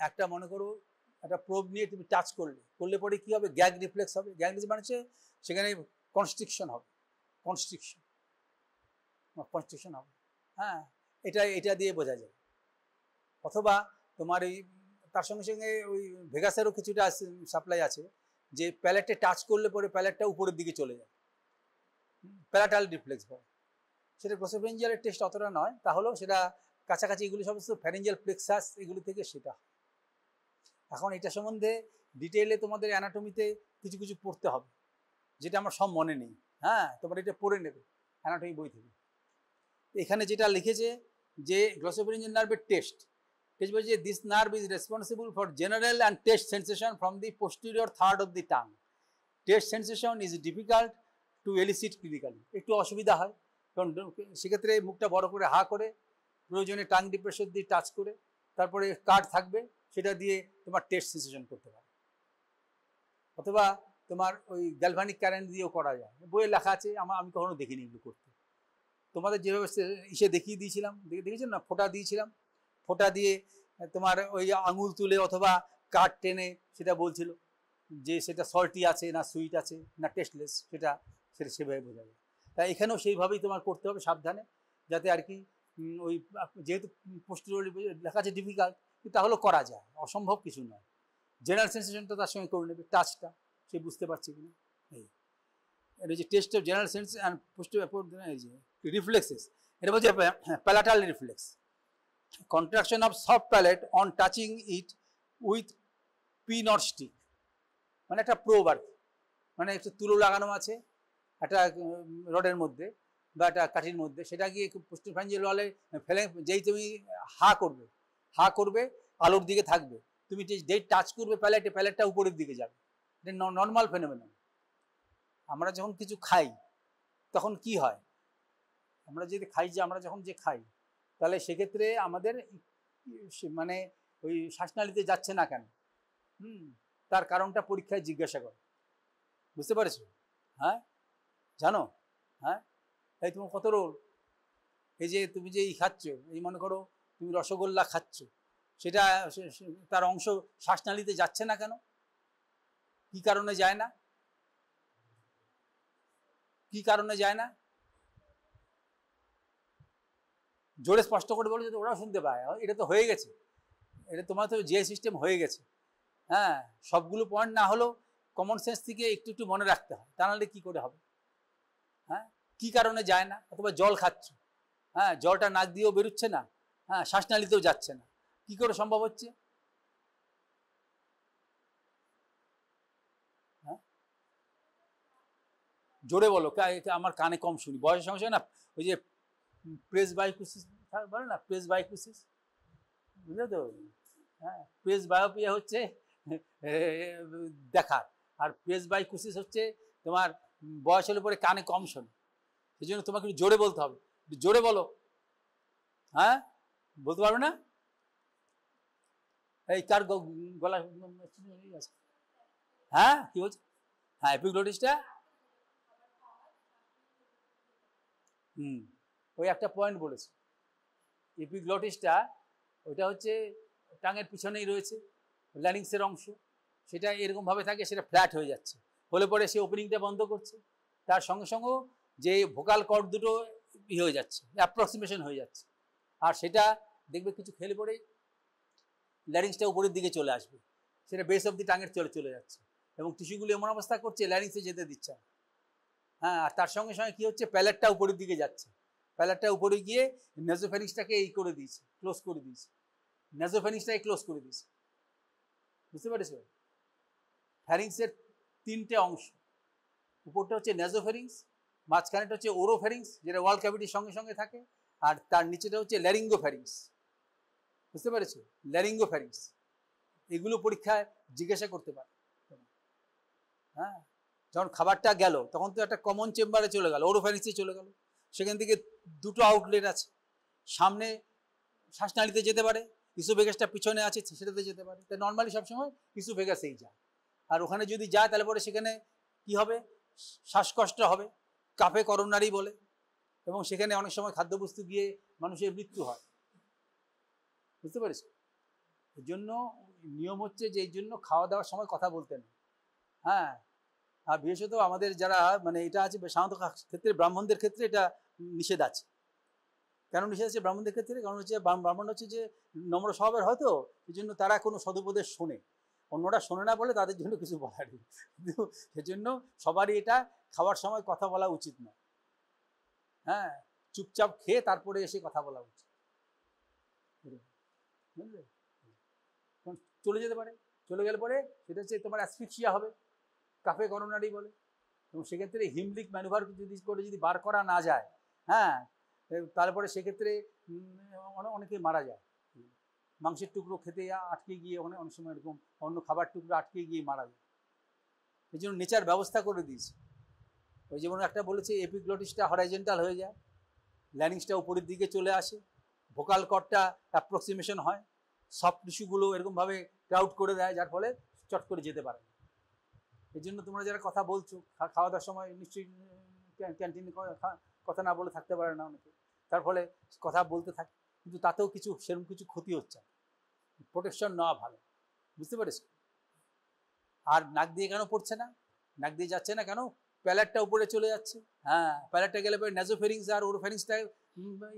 একটা মনে করো একটা প্রোব নিয়ে তুমি টাচ করলে পরে কী হবে, গ্যাগ রিফ্লেক্স হবে। গ্যাগ রিফ্লেক্স মানে হচ্ছে সেখানে কনস্ট্রিকশন হবে, কনস্ট্রিকশন হবে। হ্যাঁ, এটা দিয়ে বোঝা যায়। অথবা তোমার এই তার সঙ্গে সঙ্গে ওই ভেগাসেরও কিছুটা সাপ্লাই আছে, যে প্যালেটে টাচ করলে পরে প্যালেটটা উপরের দিকে চলে যায়, প্যালাটাল রিফ্লেক্স বলে। সেটা গ্লোসোফেরিঞ্জিয়ালের টেস্ট অতটা নয়, তাহলেও সেটা কাছাকাছি, এগুলি সমস্ত ফ্যারিঞ্জিয়াল প্লেক্সাস এগুলি থেকে সেটা। এখন এটা সম্বন্ধে ডিটেইলে তোমাদের অ্যানাটমিতে কিছু কিছু পড়তে হবে, যেটা আমার সব মনে নেই। হ্যাঁ, তোমরা এটা পড়ে নেবে অ্যানাটমি বই থেকে। এখানে যেটা লিখেছে যে গ্লোসোফেরিঞ্জিয়াল নার্ভের টেস্ট বলছে, this nerve is responsible for general and taste sensation from the posterior third of the tongue. Taste sensation is difficult to elicit clinically. একটু অসুবিধা হয়, কারণ সেক্ষেত্রে মুখটা বড় করে হা করে, প্রয়োজনে টাং ডিপ্রেশন দিয়ে টাচ করে, তারপরে কার্ড থাকবে সেটা দিয়ে তোমার টেস্ট সেন্সেশন করতে পারো। অথবা তোমার ওই গ্যালভানিক কারেন্ট দিয়েও করা যায়, বইয়ে লেখা আছে, আমি কখনো দেখিনি এগুলো করতে। তোমাদের যেভাবে দেখিয়ে দিয়েছিলাম, দেখেছেন না, ফোঁটা দিয়েছিলাম, ফোঁটা দিয়ে তোমার ওই আঙুল তুলে অথবা কার্ড টেনে সেটা বলছিল যে সেটা সল্টি আছে না সুইট আছে না টেস্টলেস, সেটা সেভাবে বোঝা যায়। তাই এখানেও সেইভাবেই তোমার করতে হবে সাবধানে, যাতে আর কি ওই যেহেতু পোস্টেরিয়র লেখা আছে ডিফিকাল্ট, তাহলেও করা যায়, অসম্ভব কিছু নয়। জেনারেল সেন্সেশনটা তার সঙ্গে করে নেবে, টাচটা সে বুঝতে পারছে কিনা। এই এটা যে test of general sense and reflexes, এটা বলছে palatal reflex, contraction of soft palate on touching it with pin or stick. মানে একটা প্রোব আর কি, মানে একটা তুলো লাগানো আছে একটা রডের মধ্যে বা একটা কাঠির মধ্যে, সেটা গিয়ে পোস্টোফ্যারিঞ্জিয়াল ওয়ালে ফেলে, যেই তুমি হা করবে আলোর দিকে থাকবে, তুমি যেই টাচ করবে প্যালেটটা উপরের দিকে যাবে। এটা নর্মাল ফেনোমেনন। আমরা যখন কিছু খাই তখন কি হয়, আমরা যখন খাই, তাহলে সেক্ষেত্রে আমাদের মানে ওই শ্বাসনালীতে যাচ্ছে না কেন, তার কারণটা পরীক্ষায় জিজ্ঞাসা করে, বুঝতে পারছো? হ্যাঁ, জানো? হ্যাঁ, এই তোমার কত রোল, এই যে তুমি যে খাচ্ছ, এই মনে করো তুমি রসগোল্লা খাচ্ছ, সেটা তার অংশ শ্বাসনালীতে যাচ্ছে না কেন? কি কারণে যায় না? কি কারণে যায় না? জোরে স্পষ্ট করে বলো, যাতে ওরাও শুনতে পায়। এটা তো হয়ে গেছে, এটা তোমার তো যে সিস্টেম হয়ে গেছে। হ্যাঁ, সবগুলো পয়েন্ট না হলেও কমন সেন্স থেকে একটু একটু মনে রাখতে হয়, তা নাহলে কী করে হবে? হ্যাঁ, কী কারণে যায় না? অথবা জল খাচ্ছ, হ্যাঁ, জলটা নাক দিয়েও বেরোচ্ছে না, হ্যাঁ, শ্বাসনালীতেও যাচ্ছে না, কী করে সম্ভব হচ্ছে? হ্যাঁ, জোরে বলো, আমার কানে কম শুনি, বয়সের সঙ্গে সঙ্গে না ওই যে প্রেসবাইকুসিস বলে না, প্রেসবাইকুসিস, বুঝলে তো? হ্যাঁ, প্রেসবায়োপিয়া হচ্ছে দেখার, আর প্রেসবাইকুসিস হচ্ছে তোমার বয়স হলে পরে কানে কম শোনে, সেই জন্য তোমাকে একটু জোরে বলতে হবে। জোরে বলো। হ্যাঁ, বলতে পারবে না? এই কার গলা? হ্যাঁ, কি বলছে? হ্যাঁ, এপিগ্লটিসটা ওই একটা পয়েন্ট বলেছে, এপিগ্লটিসটা ওইটা হচ্ছে টাঙের পিছনেই রয়েছে, ল্যারিংসের অংশ, সেটা এরকমভাবে থাকে, সেটা ফ্ল্যাট হয়ে যাচ্ছে, হলে পরে সে ওপেনিংটা বন্ধ করছে, তার সঙ্গে সঙ্গেও যে ভোকাল কর্ড দুটো হয়ে যাচ্ছে, অ্যাপ্রক্সিমেশন হয়ে যাচ্ছে, আর সেটা দেখবে কিছু খেলে পরেই ল্যারিংসটা উপরের দিকে চলে আসবে, সেটা বেস অফ দি টাঙের চলে যাচ্ছে, এবং টিস্যুগুলো এমন অবস্থা করছে ল্যারিংসে যেতে দিচ্ছে না। হ্যাঁ, আর তার সঙ্গে সঙ্গে কী হচ্ছে, প্যালেটটা উপরের দিকে যাচ্ছে, প্যালেটটা উপরে গিয়ে নেজোফেরিংসটাকে ক্লোজ করে দিয়েছে, নেজোফেরিংসটাকে ক্লোজ করে দিয়েছে, বুঝতে পেরেছ? ফ্যারিংসের তিনটে অংশ, উপরটা হচ্ছে নেজোফেরিংস, মাঝখানেটা হচ্ছে ওরোফেরিংস, যেটা ওয়াল ক্যাভিটির সঙ্গে সঙ্গে থাকে, আর তার নিচেটা হচ্ছে ল্যারিঙ্গোফ্যারিংস, বুঝতে পেরেছো? ল্যারিঙ্গোফ্যারিংস, এগুলো পরীক্ষায় জিজ্ঞাসা করতে পারে। হ্যাঁ, যখন খাবারটা গেল তখন তো একটা কমন চেম্বারে চলে গেল, ওরোফ্যারিংসে চলে গেল, সেখান থেকে দুটো আউটলেট আছে, সামনে শ্বাসনালীতে যেতে পারে, ইসোফেগাসটা পিছনে আছে সেটাতে যেতে পারে, তাই নর্মালি সবসময় ইসোফেগাসেই যায়, আর ওখানে যদি যায় তাহলে পরে সেখানে কি হবে, শ্বাসকষ্ট হবে, কাফে করোনারি বলে, এবং সেখানে অনেক সময় খাদ্যবস্তু গিয়ে মানুষের মৃত্যু হয়, বুঝতে পারিস? এর জন্য নিয়ম হচ্ছে যে এই জন্য খাওয়া দাওয়ার সময় কথা বলতেন। হ্যাঁ, আর বিশেষত আমাদের যারা মানে এটা আছে সাধারণত ক্ষেত্রে ব্রাহ্মণদের ক্ষেত্রে এটা নিষেধ আছে। কেন নিষেধ আছে ব্রাহ্মণদের ক্ষেত্রে? কারণ হচ্ছে ব্রাহ্মণ হচ্ছে যে নম্র স্বভাবের হয়তো, এই জন্য তারা কোনো সদুপদেশ শোনে, অন্যরা শোনে না বলে তাদের জন্য কিছু বলার নেই। কিন্তু সেজন্য সবারই এটা খাওয়ার সময় কথা বলা উচিত না। হ্যাঁ, চুপচাপ খেয়ে তারপরে এসে কথা বলা উচিত, বুঝলে? চলে যেতে পারে, চলে গেলে পরে সেটা হচ্ছে তোমার অ্যাসফিক্সিয়া হবে, কাফে করোনারি বলে। এবং সেক্ষেত্রে হিমলিক ম্যানুভার যদি বার করা না যায়, হ্যাঁ, তারপরে সেক্ষেত্রে অনেকে মারা যায়। মাংসের টুকরো খেতে আটকে গিয়ে অনেক সময় এরকম অন্য খাবার টুকরো আটকে গিয়ে মারা যায়। এই জন্য নেচার ব্যবস্থা করে দিয়েছে। ওই যেমন একটা বলেছে এপিগ্লটিসটা হরাইজেন্টাল হয়ে যায়, ল্যারিংসটা উপরের দিকে চলে আসে, ভোকাল কর্ডটা অ্যাপ্রক্সিমেশন হয়, সফট টিস্যুগুলো এরকমভাবে ক্রাউড করে দেয়, যার ফলে চট করে যেতে পারে। এই জন্য তোমরা যারা কথা বলছো খাওয়া দাওয়ার সময় নিশ্চয়ই ক্যান্টিনে কথা না বলে থাকতে পারে না অনেকে, তার ফলে কথা বলতে থাকে, কিন্তু তাতেও সেরকম কিছু ক্ষতি হচ্ছে, প্রোটেকশন নেওয়া ভালো, বুঝতে পারিস? আর নাক দিয়ে কেন পড়ছে না, নাক দিয়ে যাচ্ছে না কেন? প্যালেটটা উপরে চলে যাচ্ছে। হ্যাঁ, প্যালেটটা গেলে পরে ন্যাজোফেরিংস আর ওরোফেরিংসটা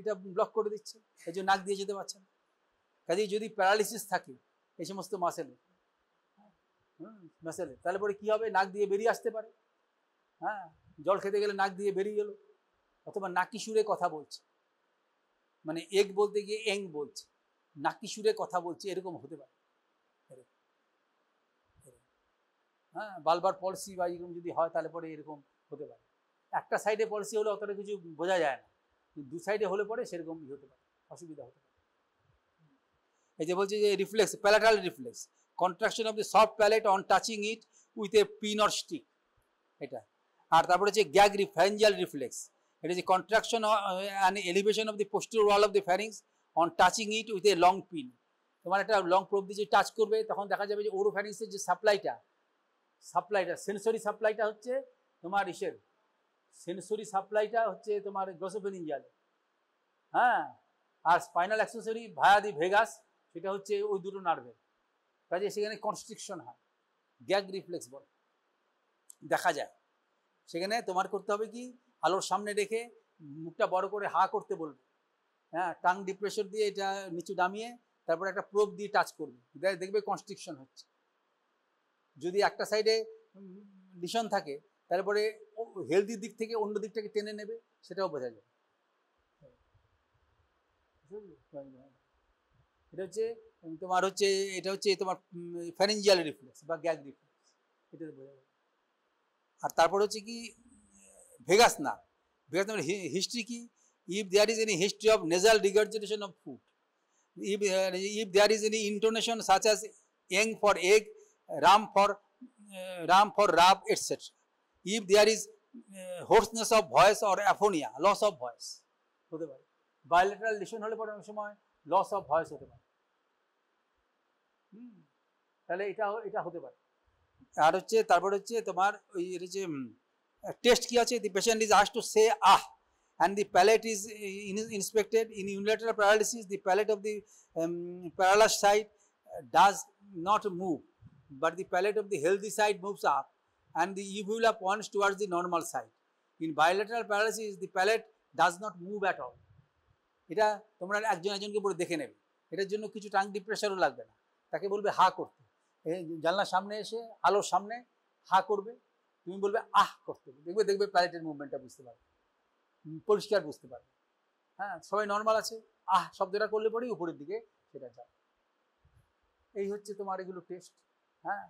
এটা ব্লক করে দিচ্ছে, এই জন্য নাক দিয়ে যেতে পারছে না। কাজেই যদি প্যারালিসিস থাকে এই সমস্ত মাসেলে, তাহলে পরে কি হবে? নাক দিয়ে বেরিয়ে আসতে পারে। হ্যাঁ, জল খেতে গেলে নাক দিয়ে বেরিয়ে গেল, অথবা নাকি সুরে কথা বলছে, মানে এগ বলতে গিয়ে এং বলছে, নাকি সুরে কথা বলছে, এরকম হতে পারে। হ্যাঁ, বালবার পলিসি বা এরকম যদি হয় তাহলে পরে এরকম হতে পারে। একটা সাইডে পলিসি হলে অতটা কিছু বোঝা যায় না, দু সাইডে হলে পরে সেরকম হতে পারে, অসুবিধা হতে পারে। এই যে বলছে যে reflex, palatal reflex, contraction of the soft palate on touching it with a pin or stick, এটা। আর তারপরে হচ্ছে গ্যাগ ফ্যারিঞ্জিয়াল রিফ্লেক্স, এটা যে contraction and elevation of the posterior wall of the pharynx on touching it with a long pin. তোমার একটা long probe দিয়ে touch করবে, তখন দেখা যাবে যে ওরোফ্যারিংসের যে সাপ্লাইটা সেন্সরি সাপ্লাইটা হচ্ছে তোমার সেন্সরি সাপ্লাইটা হচ্ছে তোমার গ্লোসোফেরিঞ্জিয়াল। হ্যাঁ, আর স্পাইনাল অ্যাক্সেসরি ভায়া দি ভেগাস, সেটা হচ্ছে ওই দুটো নার্ভের কাজে সেখানে কনস্ট্রিকশন হয়, গ্যাগ রিফ্লেক্স বলে দেখা যায়। সেখানে তোমার করতে হবে কি, আলোর সামনে রেখে মুখটা বড় করে হা করতে বলবে। হ্যাঁ, টাং ডিপ্রেশন দিয়ে এটা নিচু নামিয়ে তারপরে একটা প্রোব দিয়ে টাচ করবে, দেখবে কনস্ট্রিকশন হচ্ছে। যদি একটা সাইডে লিশন থাকে তারপরে হেলদি দিক থেকে অন্য দিকটাকে টেনে নেবে, সেটাও বোঝা যাবে। এটা হচ্ছে তোমার ফ্যারিঞ্জিয়াল রিফ্লেক্স বা গ্যাগ রিফ্লেক্স, এটা বোঝা যাবে। আর তারপর হচ্ছে কি ভেগাস নার্ভ, ভেগাস নার্ভের হিস্ট্রি কি? If there is any history of nasal regurgitation of food, if there is any intonation such as eng for egg, ram for rub, etc. If there is hoarseness of voice or aphonia, loss of voice হতে পারে। bilateral lesion হলে পরে অনেক সময় loss of voice হতে পারে। তাহলে এটা হতে পারে। আর হচ্ছে তারপর হচ্ছে তোমার ওই যে টেস্ট কি আছে, the patient is asked to say ah, and the palate is inspected. In unilateral paralysis, the palate of the paralyzed side does not move, but the palate of the healthy side moves up, and the uvula points towards the normal side. In bilateral paralysis, the palate does not move at all. এটা তোমরা একজনকে বলে দেখে নেবে, এটার জন্য কিছু tongue ডিপ্রেশনও লাগবে না, তাকে বলবে হা করতে, জানলার সামনে এসে আলোর সামনে হা করবে, তুমি বলবে আহ করতে, দেখবে প্যালেটের মুভমেন্টটা বুঝতে পারবে, পরিষ্কার বুঝতে পারবে। হ্যাঁ, সবাই নর্মাল আছে, আহ শব্দটা করলে পরেই উপরের দিকে সেটা যায়। এই হচ্ছে তোমার এগুলো টেস্ট। হ্যাঁ,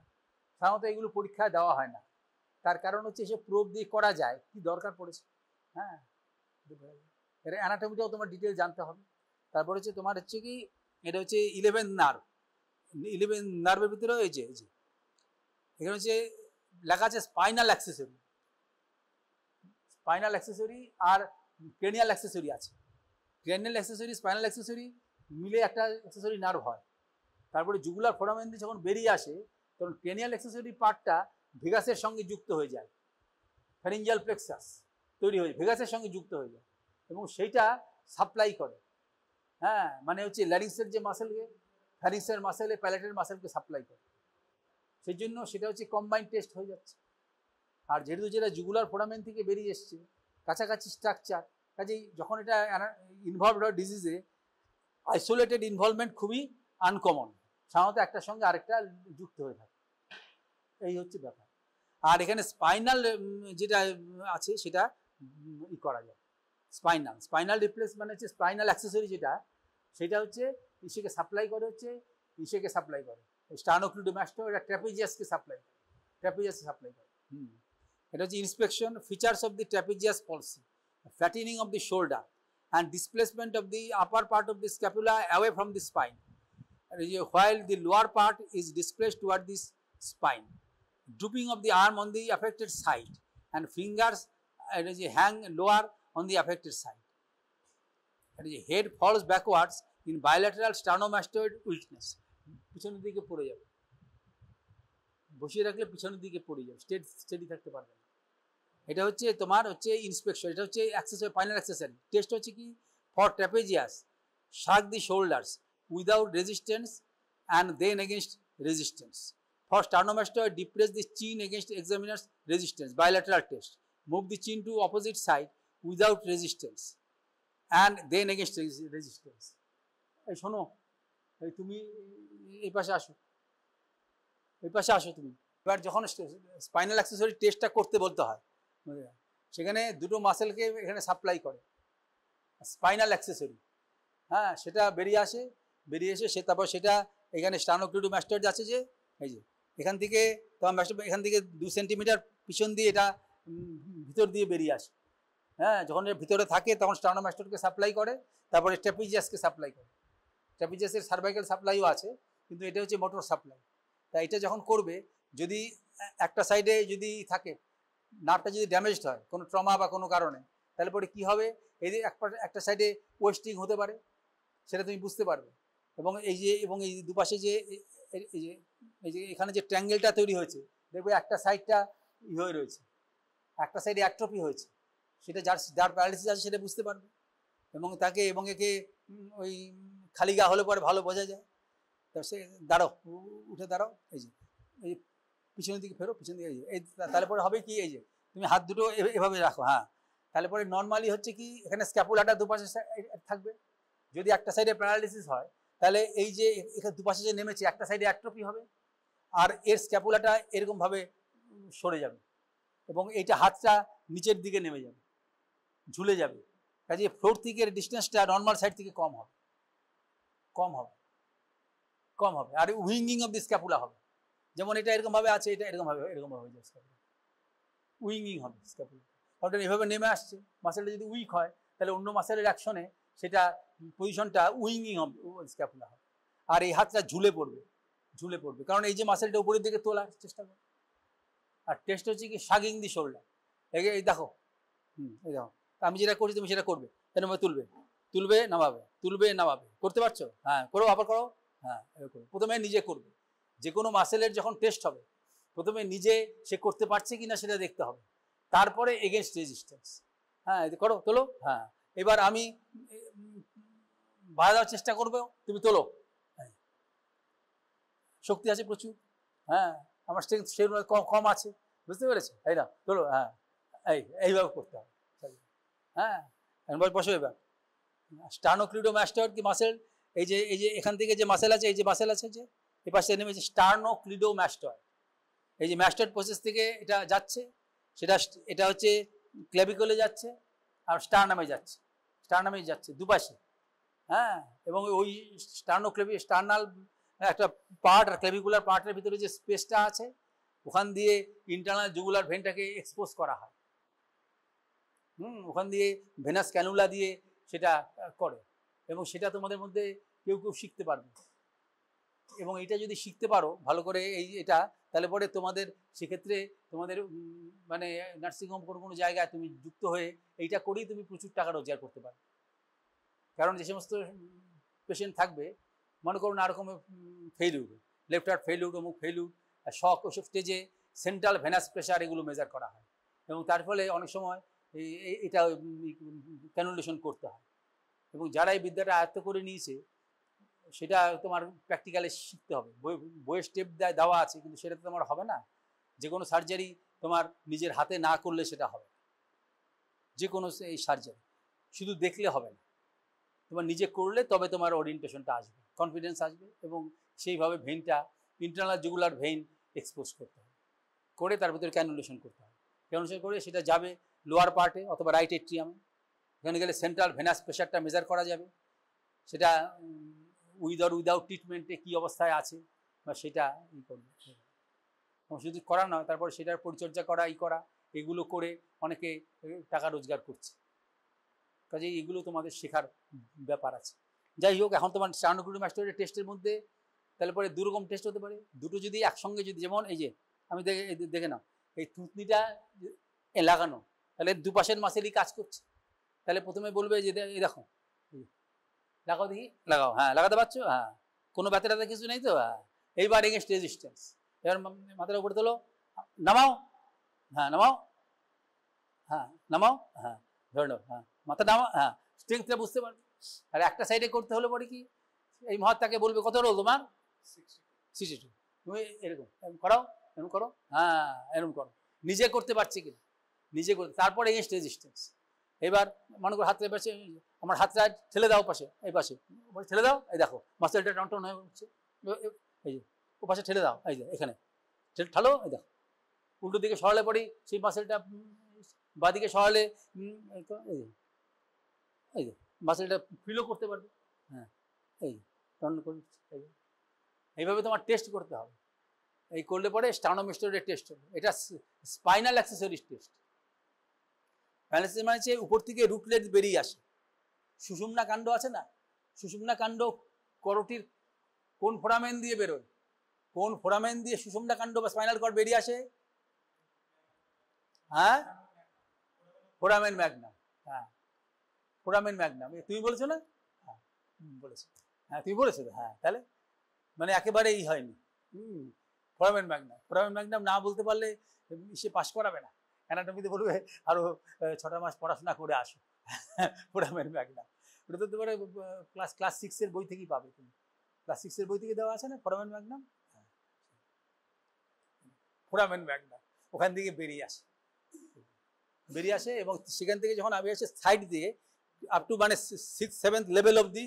সাধারণত এগুলো পরীক্ষায় দেওয়া হয় না, তার কারণ হচ্ছে এসব প্রোব দিয়ে করা যায়, কি দরকার পড়েছে। হ্যাঁ, এটা অ্যানাটমিটাও তোমার ডিটেল জানতে হবে। তারপর হচ্ছে তোমার হচ্ছে কি, এটা হচ্ছে 11th নার্ভ। 11th নার্ভের ভিতরে এই যে এখানে হচ্ছে লেখা আছে স্পাইনাল অ্যাক্সেসরি, স্পাইনাল অ্যাক্সেসরি আর ক্রেনিয়াল অ্যাক্সেসরি আছে। ক্রেনিয়াল অ্যাক্সেসরি স্পাইনাল অ্যাক্সেসরি মিলে একটা অ্যাক্সেসরি নার্ভ হয়। তারপরে জুগুলার ফোরামেন দিয়ে যখন বেরিয়ে আসে তখন ক্রেনিয়াল অ্যাক্সেসরি পার্টটা ভেগাসের সঙ্গে যুক্ত হয়ে যায়, ফ্যারিঞ্জিয়াল প্লেক্সাস তৈরি হয়ে ভেগাসের সঙ্গে যুক্ত হয়ে যায় এবং সেইটা সাপ্লাই করে। হ্যাঁ, মানে হচ্ছে ল্যারিংসের যে মাসেলকে ফ্যারিংসের মাসেলে প্যালেটের মাসেলকে সাপ্লাই করে, সেই জন্য সেটা হচ্ছে কম্বাইন্ড টেস্ট হয়ে যাচ্ছে। আর যেহেতু যেটা জুগুলার ফোরামেন থেকে বেরিয়ে এসছে কাছাকাছি স্ট্রাকচার, কাজেই যখন এটা ইনভলভড হয় ডিজিজে, আইসোলেটেড ইনভলভমেন্ট খুবই আনকমন, সাধারণত একটার সঙ্গে আরেকটা যুক্ত হয়ে থাকে, এই হচ্ছে ব্যাপার। আর এখানে স্পাইনাল যেটা আছে সেটা করা যায়, স্পাইনাল রিপ্লেসমেন্ট হচ্ছে স্পাইনাল অ্যাক্সেসরি যেটা, সেটা হচ্ছে ইসেকে সাপ্লাই করে, স্টার্নোক্লিডোমাস্টার, এটা ট্র্যাপিজিয়াসকে সাপ্লাই করে, এটা হচ্ছে inspection features of the trapezius palsy, flattening of the shoulder and displacement of the upper part of the scapula away from the spine, while the lower part is displaced toward the spine, drooping of the arm on the affected side and fingers hang lower on the affected side, head falls backwards in bilateral sternomastoid weakness, পিছনের দিকে পড়ে যাবে, বসিয়ে রাখলে পিছনের দিকে পড়ে যাবে, স্টেডি থাকতে পারবে না। এটা হচ্ছে তোমার হচ্ছে ইন্সপেকশন, এটা হচ্ছে অ্যাক্সেসরি, ফাইনাল অ্যাক্সেসরি টেস্ট হচ্ছে কি, for trapezius shrug the shoulders without resistance and then against resistance, for sternomastoid depress the chin against examiner's resistance, bilateral test, move the chin to opposite side without resistance and then against resistance. এই শোনো, এই তুমি এই পাশে আসো, তুমি এবার যখন স্পাইনাল অ্যাক্সেসরি টেস্টটা করতে বলতে হয়, সেখানে দুটো মাসেলকে এখানে সাপ্লাই করে স্পাইনাল অ্যাক্সেসরি, হ্যাঁ, সেটা বেরিয়ে এসে সে তারপর সেটা এখানে স্টার্নোক্লিডোমাস্টয়েড আছে যে, এই যে এখান থেকে তোমার এখান থেকে 2 সেন্টিমিটার পিছন দিয়ে এটা ভিতর দিয়ে বেরিয়ে আসে, হ্যাঁ, যখন এর ভিতরে থাকে তখন স্টার্নোমাস্টয়েডকে সাপ্লাই করে, তারপরে ট্র্যাপিজিয়াসকে সাপ্লাই করে, ট্র্যাপিজিয়াসের সার্ভাইকাল সাপ্লাইও আছে, কিন্তু এটা হচ্ছে মোটর সাপ্লাই। তাই এটা যখন করবে, যদি একটা সাইডে যদি থাকে নার্ভটা যদি ড্যামেজড হয় কোনো ট্রমা বা কোনো কারণে, তাহলে পরে কী হবে, এই যে একটা সাইডে ওয়েস্টিং হতে পারে, সেটা তুমি বুঝতে পারবে। এবং এই দুপাশে যে এখানে যে ট্র্যাঙ্গেলটা তৈরি হয়েছে, দেখবে একটা সাইডটা হয়ে রয়েছে, একটা সাইডে অ্যাট্রফি হয়েছে, সেটা যার প্যারালিসিস আছে সেটা বুঝতে পারবে। এবং একে ওই খালি গা হলে পরে ভালো বোঝা যায়। তো সে উঠে দাঁড়াও, এই পিছনের দিকে ফেরো, পিছন দিকে এই, তাহলে পরে হবে কি, এই যে তুমি হাত দুটো এভাবে রাখো, হ্যাঁ, তাহলে পরে নর্মালি হচ্ছে কি, এখানে স্ক্যাপুলাটা দুপাশে থাকবে। যদি একটা সাইডে প্যারালিসিস হয়, তাহলে এই যে এখানে দুপাশে যে নেমেছে, একটা সাইডে অ্যাট্রফি হবে, আর এর স্ক্যাপুলাটা এরকমভাবে সরে যাবে, এবং এইটা হাতটা নিচের দিকে নেমে যাবে, ঝুলে যাবে, কাজে ফ্লোর থেকে ডিস্টেন্সটা নর্মাল সাইড থেকে কম হবে, আর উইঙ্গিং অফ দি স্ক্যাপুলা হবে। যেমন এটা এরকমভাবে আছে, এটা এরকমভাবে হয়ে যাবে, স্ক্যাপুলা উইঙ্গিং হবে, স্ক্যাপুলা কারণ এভাবে নেমে আসছে। মাসেলটা যদি উইক হয়, তাহলে অন্য মাসেলের অ্যাকশনে সেটা পজিশনটা উইঙ্গিং হবে, স্ক্যাপুলা হবে, আর এই হাতটা ঝুলে পড়বে, কারণ এই যে মাসেলটা উপরের দিকে তোলার চেষ্টা করে। আর টেস্ট হচ্ছে কি, শাগিং দি শোল্ডার, এই দেখো, এই দেখো, আমি যেটা করছি তুমি সেটা করবে, এরকম তুলবে নামাবে, করতে পারছো? হ্যাঁ, করো, আবার করো, হ্যাঁ, এরকম। প্রথমে নিজে করবে, যে কোনো মাসেলের যখন টেস্ট হবে, প্রথমে নিজে সে করতে পারছে কিনা সেটা দেখতে হবে, তারপরে এগেনস্ট রেজিস্ট্যান্স, হ্যাঁ, করো, তোলো, হ্যাঁ, এবার আমি বাধা দেওয়ার চেষ্টা করবো, তুমি তোলো, হ্যাঁ, শক্তি আছে প্রচুর, হ্যাঁ, আমার স্ট্রেংথ সেরকম কম আছে, বুঝতে পেরেছো? এই না, তোলো, হ্যাঁ, এইভাবে করতে হবে, হ্যাঁ, বসো। এবার স্টার্নোক্লিডোমাস্টয়েড কি মাসেল, এই যে এখান থেকে যে মাসেল আছে, যে এই পাশে নেমেছে স্টার্নোক্লিডোমাস্টয়েড, এই যে ম্যাস্টয়েড প্রসেস থেকে এটা যাচ্ছে, এটা হচ্ছে ক্লেভিকলে যাচ্ছে, আর স্টার্নামে যাচ্ছে দুপাশে, হ্যাঁ, এবং ওই স্টার্নাল একটা পার্ট আর ক্লেভিকুলার পার্টের ভিতরে যে স্পেসটা আছে, ওখান দিয়ে ইন্টারনাল জুগুলার ভেনটাকে এক্সপোজ করা হয়, ওখান দিয়ে ভেনাস ক্যানুলা দিয়ে সেটা করে, এবং সেটা তোমাদের মধ্যে কেউ শিখতে পারবে। এবং এটা যদি শিখতে পারো ভালো করে এটা, তাহলে পরে তোমাদের সেক্ষেত্রে তোমাদের মানে নার্সিংহোম কোনো জায়গায় তুমি যুক্ত হয়ে এইটা করেই তুমি প্রচুর টাকা রোজগার করতে পারো। কারণ যে সমস্ত পেশেন্ট থাকবে, মনে করুন এরকম ফেইলিউর, লেফট হার্ট ফেইলিউর, অমুক ফেইলিউর, শক, ওসব স্টেজে সেন্ট্রাল ভেনাস প্রেশার এগুলো মেজার করা হয়, এবং তার ফলে অনেক সময় এটা ক্যানুলেশন করতে হয়। এবং যারা এই বিদ্যাটা আয়ত্ত করে নিয়েছে, সেটা তোমার প্র্যাকটিক্যালি শিখতে হবে, বইয়ের স্টেপ দেওয়া আছে, কিন্তু সেটা তো তোমার হবে না। যে কোনো সার্জারি তোমার নিজের হাতে না করলে সেটা হবে, যে কোনো এই সার্জারি শুধু দেখলে হবে না, তোমার নিজে করলে তবে তোমার ওরিয়েন্টেশনটা আসবে, কনফিডেন্স আসবে, এবং সেইভাবে ভেইনটা, ইন্টারনাল জুগুলার ভেইন এক্সপোজ করতে হবে, করে তার ভিতরে ক্যানুলেশন করতে হবে। ক্যানুলেশন করে সেটা যাবে লোয়ার পার্টে অথবা রাইট এট্রিয়ামে, এখানে গেলে সেন্ট্রাল ভেনাস প্রেশারটা মেজার করা যাবে, সেটা উইথ অর উইদাউট ট্রিটমেন্টে কী অবস্থায় আছে বা সেটা ই করবে। শুধু করা নয়, তারপরে সেটার পরিচর্যা করা, করা, এগুলো করে অনেকে টাকা রোজগার করছে। কাজেই এগুলো তোমাদের শেখার ব্যাপার আছে। যাই হোক, এখন তোমার স্টার্নোক্লুডিক মাস্টারের টেস্টের মধ্যে তাহলে পরে দুরকম টেস্ট হতে পারে, দুটো যদি একসঙ্গে, যদি যেমন এই যে আমি দেখে নাও, এই থুতনিটা লাগানো, তাহলে দুপাশের মাসেলই কাজ করছে। তাহলে প্রথমে বলবে যে এই দেখো, লাগাও দেখি, লাগাও, হ্যাঁ লাগাতে পারছো, হ্যাঁ কোনো ব্যথা ট্যাথা কিছু নেই তো, হ্যাঁ এইবার এগেনস্ট রেজিস্ট্যান্স, এবার মাথাটা উপরে তোলো, নামাও, হ্যাঁ নামাও, হ্যাঁ নামাও, হ্যাঁ ধরে নাও, হ্যাঁ মাথা নামাও, হ্যাঁ স্ট্রেংথটা বুঝতে পারবে। আর একটা সাইডে করতে হলে পরে কি, এই মহাত্মাকে বলবে কত রোল তোমার 62, তুমি এরকম করাও, এরকম করো, হ্যাঁ এরকম করো, নিজে করতে পারছি কিনা, নিজে করতে, তারপরে এগেনস্ট রেজিস্ট্যান্স। এবার মনে করো হাতের পাশে, আমার হাতটা ঠেলে দাও পাশে, এই পাশে ঠেলে দাও, এই দেখো মাসেলটা টনটন হয়ে উঠছে, এই যে ও পাশে ঠেলে দাও, এই যে এখানে ঠালো, এই দেখো উল্টো দিকে সরালে পরেই সেই মাসেলটা, বাঁদিকে সরালে এই যে মাসেলটা ফিলও করতে পারবে, হ্যাঁ এই টন করে, এইভাবে তোমার টেস্ট করতে হবে। এই করলে পরে স্টার্নোমেস্টোরের টেস্ট হবে, এটা স্পাইনাল অ্যাক্সেসরিজ টেস্ট। প্যারালাইসিস মানে হচ্ছে উপর থেকে রুটলেট বেরিয়ে আসে, সুষুম্না কাণ্ড আছে না, সুষুম্না কাণ্ড করটির কোন ফোরামেন দিয়ে বেরোয়, কোন ফোরামেন দিয়ে সুষুম্না কাণ্ড বা স্পাইনাল কর্ড বেরিয়ে আসে, হ্যাঁ ফোরামেন ম্যাগনাম, হ্যাঁ ফোরামেন ম্যাগনাম, তুমি বলেছো না, হ্যাঁ বলেছো, হ্যাঁ তুমি বলেছো, হ্যাঁ তাহলে মানে একেবারেই হয়নি। ফোরামেন ম্যাগনাম, ফোরামেন ম্যাগনাম না বলতে পারলে সে পাস করাবে না, অ্যানাটমিতে বলবে আরো 6টা মাস পড়াশোনা করে আসো। ফোরামেন ম্যাগনাম ওটা তো তোমার ক্লাস 6-এর বই থেকেই পাবে, তুমি ক্লাস 6-এর বই থেকে দেওয়া আছে না ফোরামেন ম্যাগনাম, ফোরামেন ম্যাগনাম ওখান থেকে বেরিয়ে আসে, এবং সেখান থেকে যখন আমি আসে সাইড দিয়ে আপ টু মানে 6th-7th লেভেল অব দি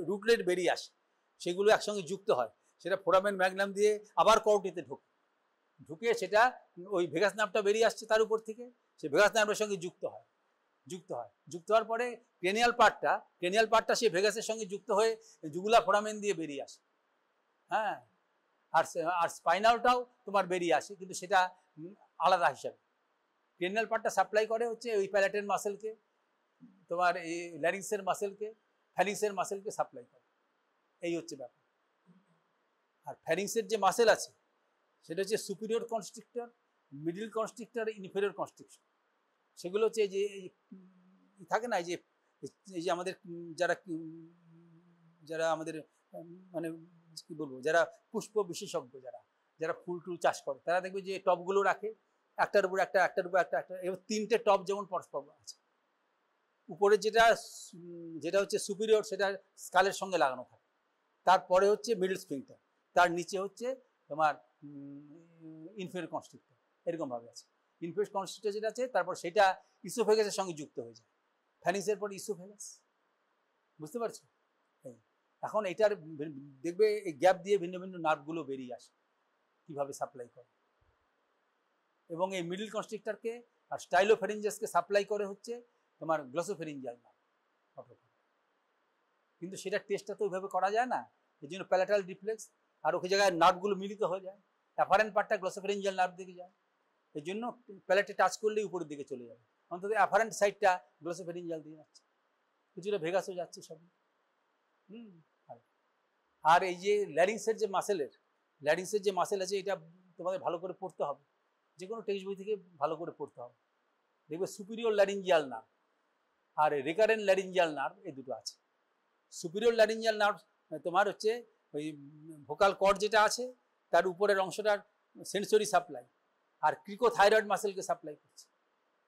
রুটলেট বেরিয়ে আসে, সেগুলো একসঙ্গে যুক্ত হয়, সেটা ফোরামেন ম্যাগনাম দিয়ে আবার করটিতে ঢুকে সেটা ওই ভেগাস নার্ভটা বেরিয়ে আসছে তার উপর থেকে, সে ভেগাস নার্ভের সঙ্গে যুক্ত হওয়ার পরে ক্রেনিয়াল পার্টটা সে ভেগাসের সঙ্গে যুক্ত হয়ে জুগুলা ফোরামেন দিয়ে বেরিয়ে আসে, হ্যাঁ আর স্পাইনালটাও তোমার বেরিয়ে আসে, কিন্তু সেটা আলাদা হিসাবে। ক্রেনিয়াল পার্টটা সাপ্লাই করে হচ্ছে ওই প্যালেটের মাসেলকে, তোমার এই ল্যারিংসের মাসেলকে, ফ্যারিংসের মাসেলকে সাপ্লাই করে, এই হচ্ছে ব্যাপার। আর ফ্যারিংসের যে মাসেল আছে সেটা হচ্ছে superior constrictor, middle constrictor, inferior constrictor. সেগুলো হচ্ছে যে থাকে না, এই যে আমাদের যারা আমাদের মানে কি বলবো, যারা পুষ্প বিশেষজ্ঞ, যারা ফুল টুল চাষ করে, তারা দেখবে যে টবগুলো রাখে একটার উপর একটা, এবার 3টে টব যেমন পরস্পর আছে, উপরে যেটা হচ্ছে সুপিরিয়র, সেটা স্কালের সঙ্গে লাগানো থাকে, তারপরে হচ্ছে মিডল স্প্রিংটা, তার নিচে হচ্ছে তোমার ইনফেরিয়র কনস্ট্রিক্টর, এরকমভাবে আছে। ইনফেরিয়র কনস্ট্রিক্টর যেটা আছে, তারপর সেটা ইসোফেগাসের সঙ্গে যুক্ত হয়ে যায়, ফ্যারিংসের পর ইসোফেগাস, বুঝতে পারছো? এখন এটার দেখবে এই গ্যাপ দিয়ে ভিন্ন ভিন্ন নার্ভগুলো বেরিয়ে আসে, কিভাবে সাপ্লাই করে, এবং এই মিডল কনস্ট্রিক্টরকে আর স্টাইলোফ্যারিঞ্জাসকে সাপ্লাই করে হচ্ছে তোমার গ্লসোফ্যারিঞ্জিয়াল নার্ভ। কিন্তু সেটা টেস্টটা তো ওইভাবে করা যায় না, এই জন্য প্যালেটাল রিফ্লেক্স, আর ওই জায়গায় নার্ভগুলো মিলিত হয়ে যায়, অ্যাফারেন্ট পার্টটা গ্লসোফ্যারিঞ্জিয়াল নার্ভ দিকে যায়, এই জন্য প্যালেটে টাচ করলেই উপরের দিকে চলে যাবে, অন্তত অ্যাফারেন্ট সাইডটা গ্লসোফ্যারিঞ্জিয়াল দিয়ে যাচ্ছে, কিছুটা ভেগাসও যাচ্ছে সব। আর এই যে ল্যারিংসের যে মাসেল আছে, এটা তোমাদের ভালো করে পড়তে হবে, যে কোনো টেক্সট বই থেকে ভালো করে পড়তে হবে। দেখবে সুপিরিয়র ল্যারিঞ্জিয়াল নার্ভ আর রিকারেন্ট ল্যারিঞ্জিয়াল নার্ভ, এই দুটো আছে। সুপিরিয়র ল্যারিঞ্জিয়াল নার্ভ তোমার হচ্ছে ওই ভোকাল কর্ড যেটা আছে তার উপরের অংশটার সেন্সরি সাপ্লাই, আর ক্রিকোথাইরয়েড মাসেলকে সাপ্লাই করছে।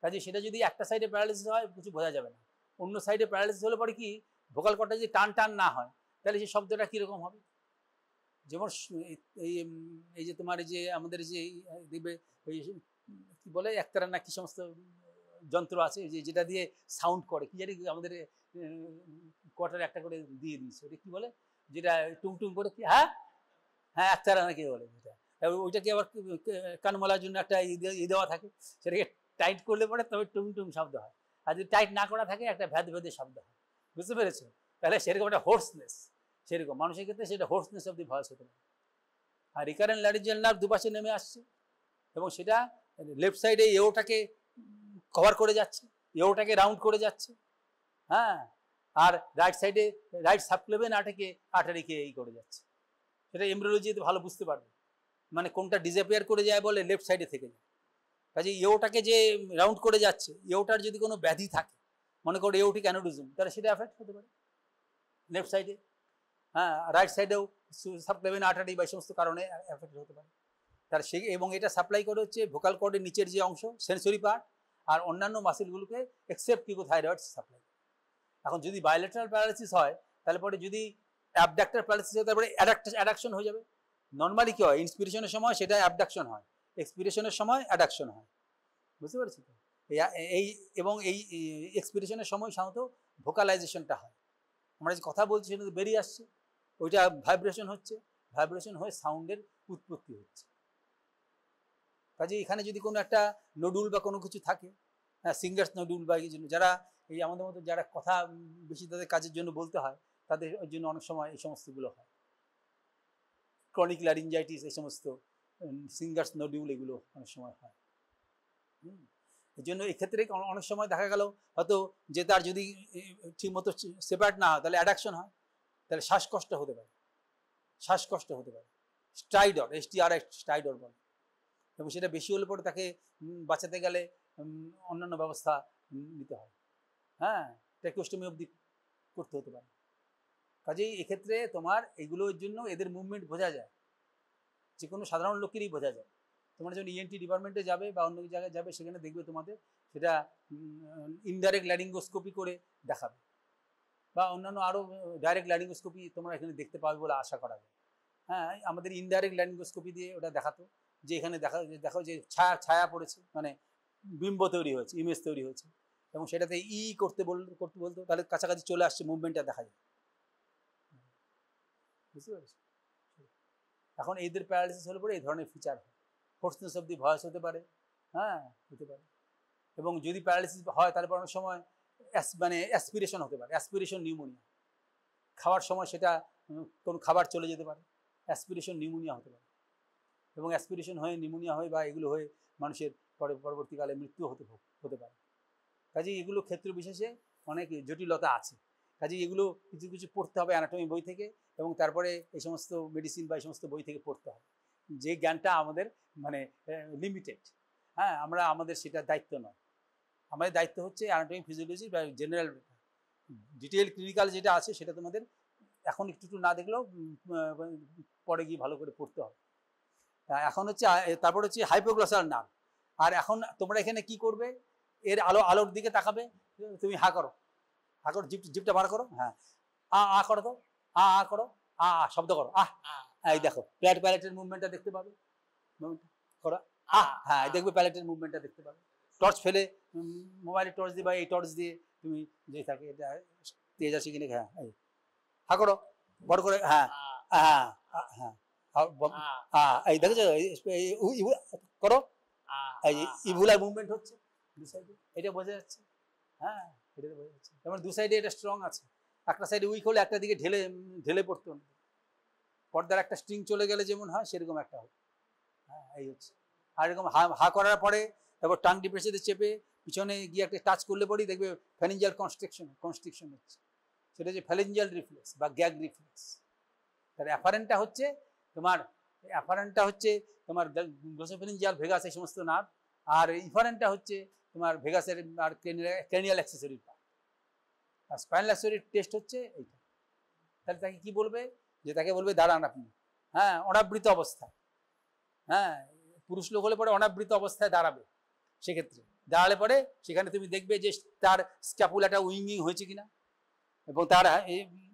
কাজে সেটা যদি একটা সাইডে প্যারালাইসিস হয় কিছু বোঝা যাবে না, অন্য সাইডে প্যারালাইসিস হলে পরে কি ভোকাল কর্ডটা যদি টান না হয়, তাহলে সেই শব্দটা কীরকম হবে? যেমন এই যে তোমার এই যে আমাদের যে দেখবে ওই কি বলে একতারা না কি সমস্ত যন্ত্র আছে যেটা দিয়ে সাউন্ড করে, কি জানি আমাদের কোয়ার্টারে একটা করে দিয়ে দিয়েছে, ওটা কি বলে যেটা টুং করে, কি হ্যাঁ হ্যাঁ একতারা না কি বলে, যেটা ওইটাকে আবার কানমলার জন্য একটা দেওয়া থাকে, সেটাকে টাইট করলে পরে তবে টুং শব্দ হয়, আর যদি টাইট না করা থাকে একটা ভেদে শব্দ হয়। বুঝতে পেরেছো? তাহলে সেরকম একটা হোর্সনেস, সেরকম মানুষের ক্ষেত্রে সেটা হোর্সনেস অব দি ভয়েস হতে পারে। আর রিকারেন্ট ল্যারিঞ্জিয়াল নার্ভ দুপাশে নেমে আসছে এবং সেটা লেফট সাইডে এওটাকে কভার করে যাচ্ছে, এওটাকে রাউন্ড করে যাচ্ছে, হ্যাঁ, আর রাইট সাইডে রাইট সাবক্লেভিয়ান আর্টারিকে এই করে যাচ্ছে। সেটা এমব্রিওলজিতে ভালো বুঝতে পারবে, মানে কোনটা ডিসঅ্যাপিয়ার করে যায় বলে লেফট সাইডে থেকে যায়। কাজে এওটাকে যে রাউন্ড করে যাচ্ছে, এওটার যদি কোনো ব্যাধি থাকে, মনে করো এওটিক অ্যানোরিজম, তাহলে সেটা এফেক্ট হতে পারে লেফট সাইডে, হ্যাঁ, রাইট সাইডেও সাবক্লেভিয়ান আর্টারি বা সমস্ত কারণে এফেক্ট হতে পারে। তার সেই এবং এটা সাপ্লাই করে হচ্ছে ভোকাল কর্ডের নিচের যে অংশ সেন্সরি পার্ট আর অন্যান্য মাসেলগুলোকে এক্সেপ্ট কিউকোথাইরয়েড সাপ্লাই। এখন যদি বায়োলেটারাল প্যারালাইসিস হয় তাহলে পরে যদি অ্যাবডাক্টর প্যারালাইসিস হয় তারপরে অ্যাডাকশন হয়ে যাবে। নর্মালি কি হয়, ইন্সপিরেশনের সময় সেটা অ্যাবডাকশন হয়, এক্সপিরেশনের সময় অ্যাডাকশন হয়। বুঝতে পারছি তো? এই এবং এই এক্সপিরেশনের সময় সাধারণত ভোকালাইজেশনটা হয়, আমরা যে কথা বলছি সেটা বেরিয়ে আসছে, ওইটা ভাইব্রেশন হচ্ছে, ভাইব্রেশন হয়ে সাউন্ডের উৎপত্তি হচ্ছে। কাজে এখানে যদি কোনো একটা নডুল বা কোনো কিছু থাকে, হ্যাঁ, সিঙ্গার্স নডুল বা এই জন্য যারা এই আমাদের মতো যারা কথা বেশি তাদের কাজের জন্য বলতে হয়, তাদের জন্য অনেক সময় এই সমস্তগুলো হয়, ক্রনিক ল্যারিঞ্জাইটিস, এই সমস্ত সিঙ্গার্স নডুল এগুলো অনেক সময় হয়। এই জন্য এক্ষেত্রে অনেক সময় দেখা গেল হয়তো যে তার যদি ঠিকমতো সেপারেট না হয় তাহলে অ্যাডাকশন হয়, তাহলে শ্বাসকষ্ট হতে পারে, স্টাইডর, স্টাইডর বলে, এবং সেটা বেশি হলে পরে তাকে বাঁচাতে গেলে অন্যান্য ব্যবস্থা নিতে হয়, হ্যাঁ, ট্র্যাকিওস্টমি অবধি করতে হতে পারে। কাজেই এক্ষেত্রে তোমার এগুলোর জন্য এদের মুভমেন্ট বোঝা যায়, যে কোনো সাধারণ লোকেরই বোঝা যায়। তোমরা যখন ইএনটি ডিপার্টমেন্টে যাবে বা অন্য জায়গায় যাবে সেখানে দেখবে তোমাদের সেটা ইনডাইরেক্ট ল্যারিঙ্গোস্কোপি করে দেখাবে, বা অন্যান্য আরও ডাইরেক্ট ল্যারিঙ্গোস্কোপি তোমরা এখানে দেখতে পাবে বলে আশা করা যায়। হ্যাঁ, আমাদের ইনডাইরেক্ট ল্যারিঙ্গোস্কোপি দিয়ে ওটা দেখাতো, যে এখানে দেখো যে ছায়া পড়েছে, মানে বিম্ব তৈরি হয়েছে, ইমেজ তৈরি হয়েছে, এবং সেটাতে করতে বলতো, তাহলে কাছাকাছি চলে আসছে, মুভমেন্টটা দেখা যায়। বুঝতে পেরেছি? এখন এদের প্যারালাইসিস হলে পরে এই ধরনের ফিচার হয়, হোর্সনেস অব দি ভয়েস হতে পারে, হ্যাঁ হতে পারে। এবং যদি প্যারালাইসিস হয় তাহলে অনেক সময় মানে অ্যাসপিরেশন হতে পারে, অ্যাসপিরেশন নিউমোনিয়া, খাওয়ার সময় সেটা কোনো খাবার চলে যেতে পারে, অ্যাসপিরেশন নিউমোনিয়া হতে পারে, এবং অ্যাসপিরেশন হয়ে নিউমোনিয়া হয়ে বা এগুলো হয়ে মানুষের পরবর্তীকালে মৃত্যু হতে পারে। কাজেই এগুলো ক্ষেত্র বিশেষে অনেক জটিলতা আছে। কাজেই এগুলো কিছু পড়তে হবে অ্যানাটমি বই থেকে, এবং তারপরে এই সমস্ত মেডিসিন বা এই সমস্ত বই থেকে পড়তে হবে, যে জ্ঞানটা আমাদের মানে লিমিটেড, হ্যাঁ, আমাদের সেটা দায়িত্ব নয়। আমাদের দায়িত্ব হচ্ছে অ্যানাটমি, ফিজিওলজি বা জেনারেল ডিটেল ক্লিনিক্যাল যেটা আছে সেটা তোমাদের এখন একটু না দেখলেও পরে গিয়ে ভালো করে পড়তে হবে। এখন হচ্ছে তারপর হচ্ছে হাইপোগ্লসাল নার্ভ। আর এখন তোমরা এখানে কি করবে, এর আলোর দিকে তাকাবে, তুমি হা করো, জিপটা বার করো, হ্যাঁ, আ করো, তো আ করো, শব্দ করো, এই দেখো প্যালেটের মুভমেন্টটা দেখতে পাবে, করো হ্যাঁ, দেখবে প্যালেটের মুভমেন্টটা দেখতে পাবে। টর্চ ফেলে, মোবাইলের টর্চ দিয়ে বা এই টর্চ দিয়ে তুমি যে থাকে এটা তেজ আছে কিনে, হ্যাঁ হা করো বড় করে, হ্যাঁ হ্যাঁ হ্যাঁ, এই দেখেছো করো, এই ইভুলার মুভমেন্ট হচ্ছে দু সাইডে, এটা বোঝা যাচ্ছে, হ্যাঁ, এটা বোঝা যাচ্ছে। যেমন দু সাইডে এটা স্ট্রং আছে, একটা সাইডে উইক হলে একটা দিকে ঢেলে পড়তো, পর্দার একটা স্ট্রিং চলে গেলে যেমন হয় সেরকম একটা হবে, হ্যাঁ, এই হচ্ছে। আর এরকম হা করার পরে তারপর টাং ডিপ্রেশনে চেপে পিছনে গিয়ে একটা টাচ করলে পরেই দেখবে ফ্যারিঞ্জিয়াল কনস্ট্রিকশন হচ্ছে, সেটা হচ্ছে ফ্যারিঞ্জিয়াল রিফ্লেক্স বা গ্যাগ রিফ্লেক্স। তার অ্যাফারেন্টটা হচ্ছে গ্লোসোফ্যারিঞ্জিয়াল ভেগাস এই সমস্ত নার্ভ, আর ইফারেন্টটা হচ্ছে তোমার ভেগাসের আর ক্রেনিয়াল অ্যাক্সেসরি পার্ট, আর স্পাইনাল অ্যাক্সেসরির টেস্ট হচ্ছে এইটা। তাহলে তাকে কি বলবে, যে তাকে বলবে দাঁড়ান আপনি, হ্যাঁ, অনাবৃত অবস্থায়, হ্যাঁ, পুরুষ লোক হলে পরে অনাবৃত অবস্থায় দাঁড়াবে, সেক্ষেত্রে দাঁড়ালে পরে সেখানে তুমি দেখবে যে তার স্ক্যাপুলাটা উইঙ্গিং হয়েছে কিনা, এবং তার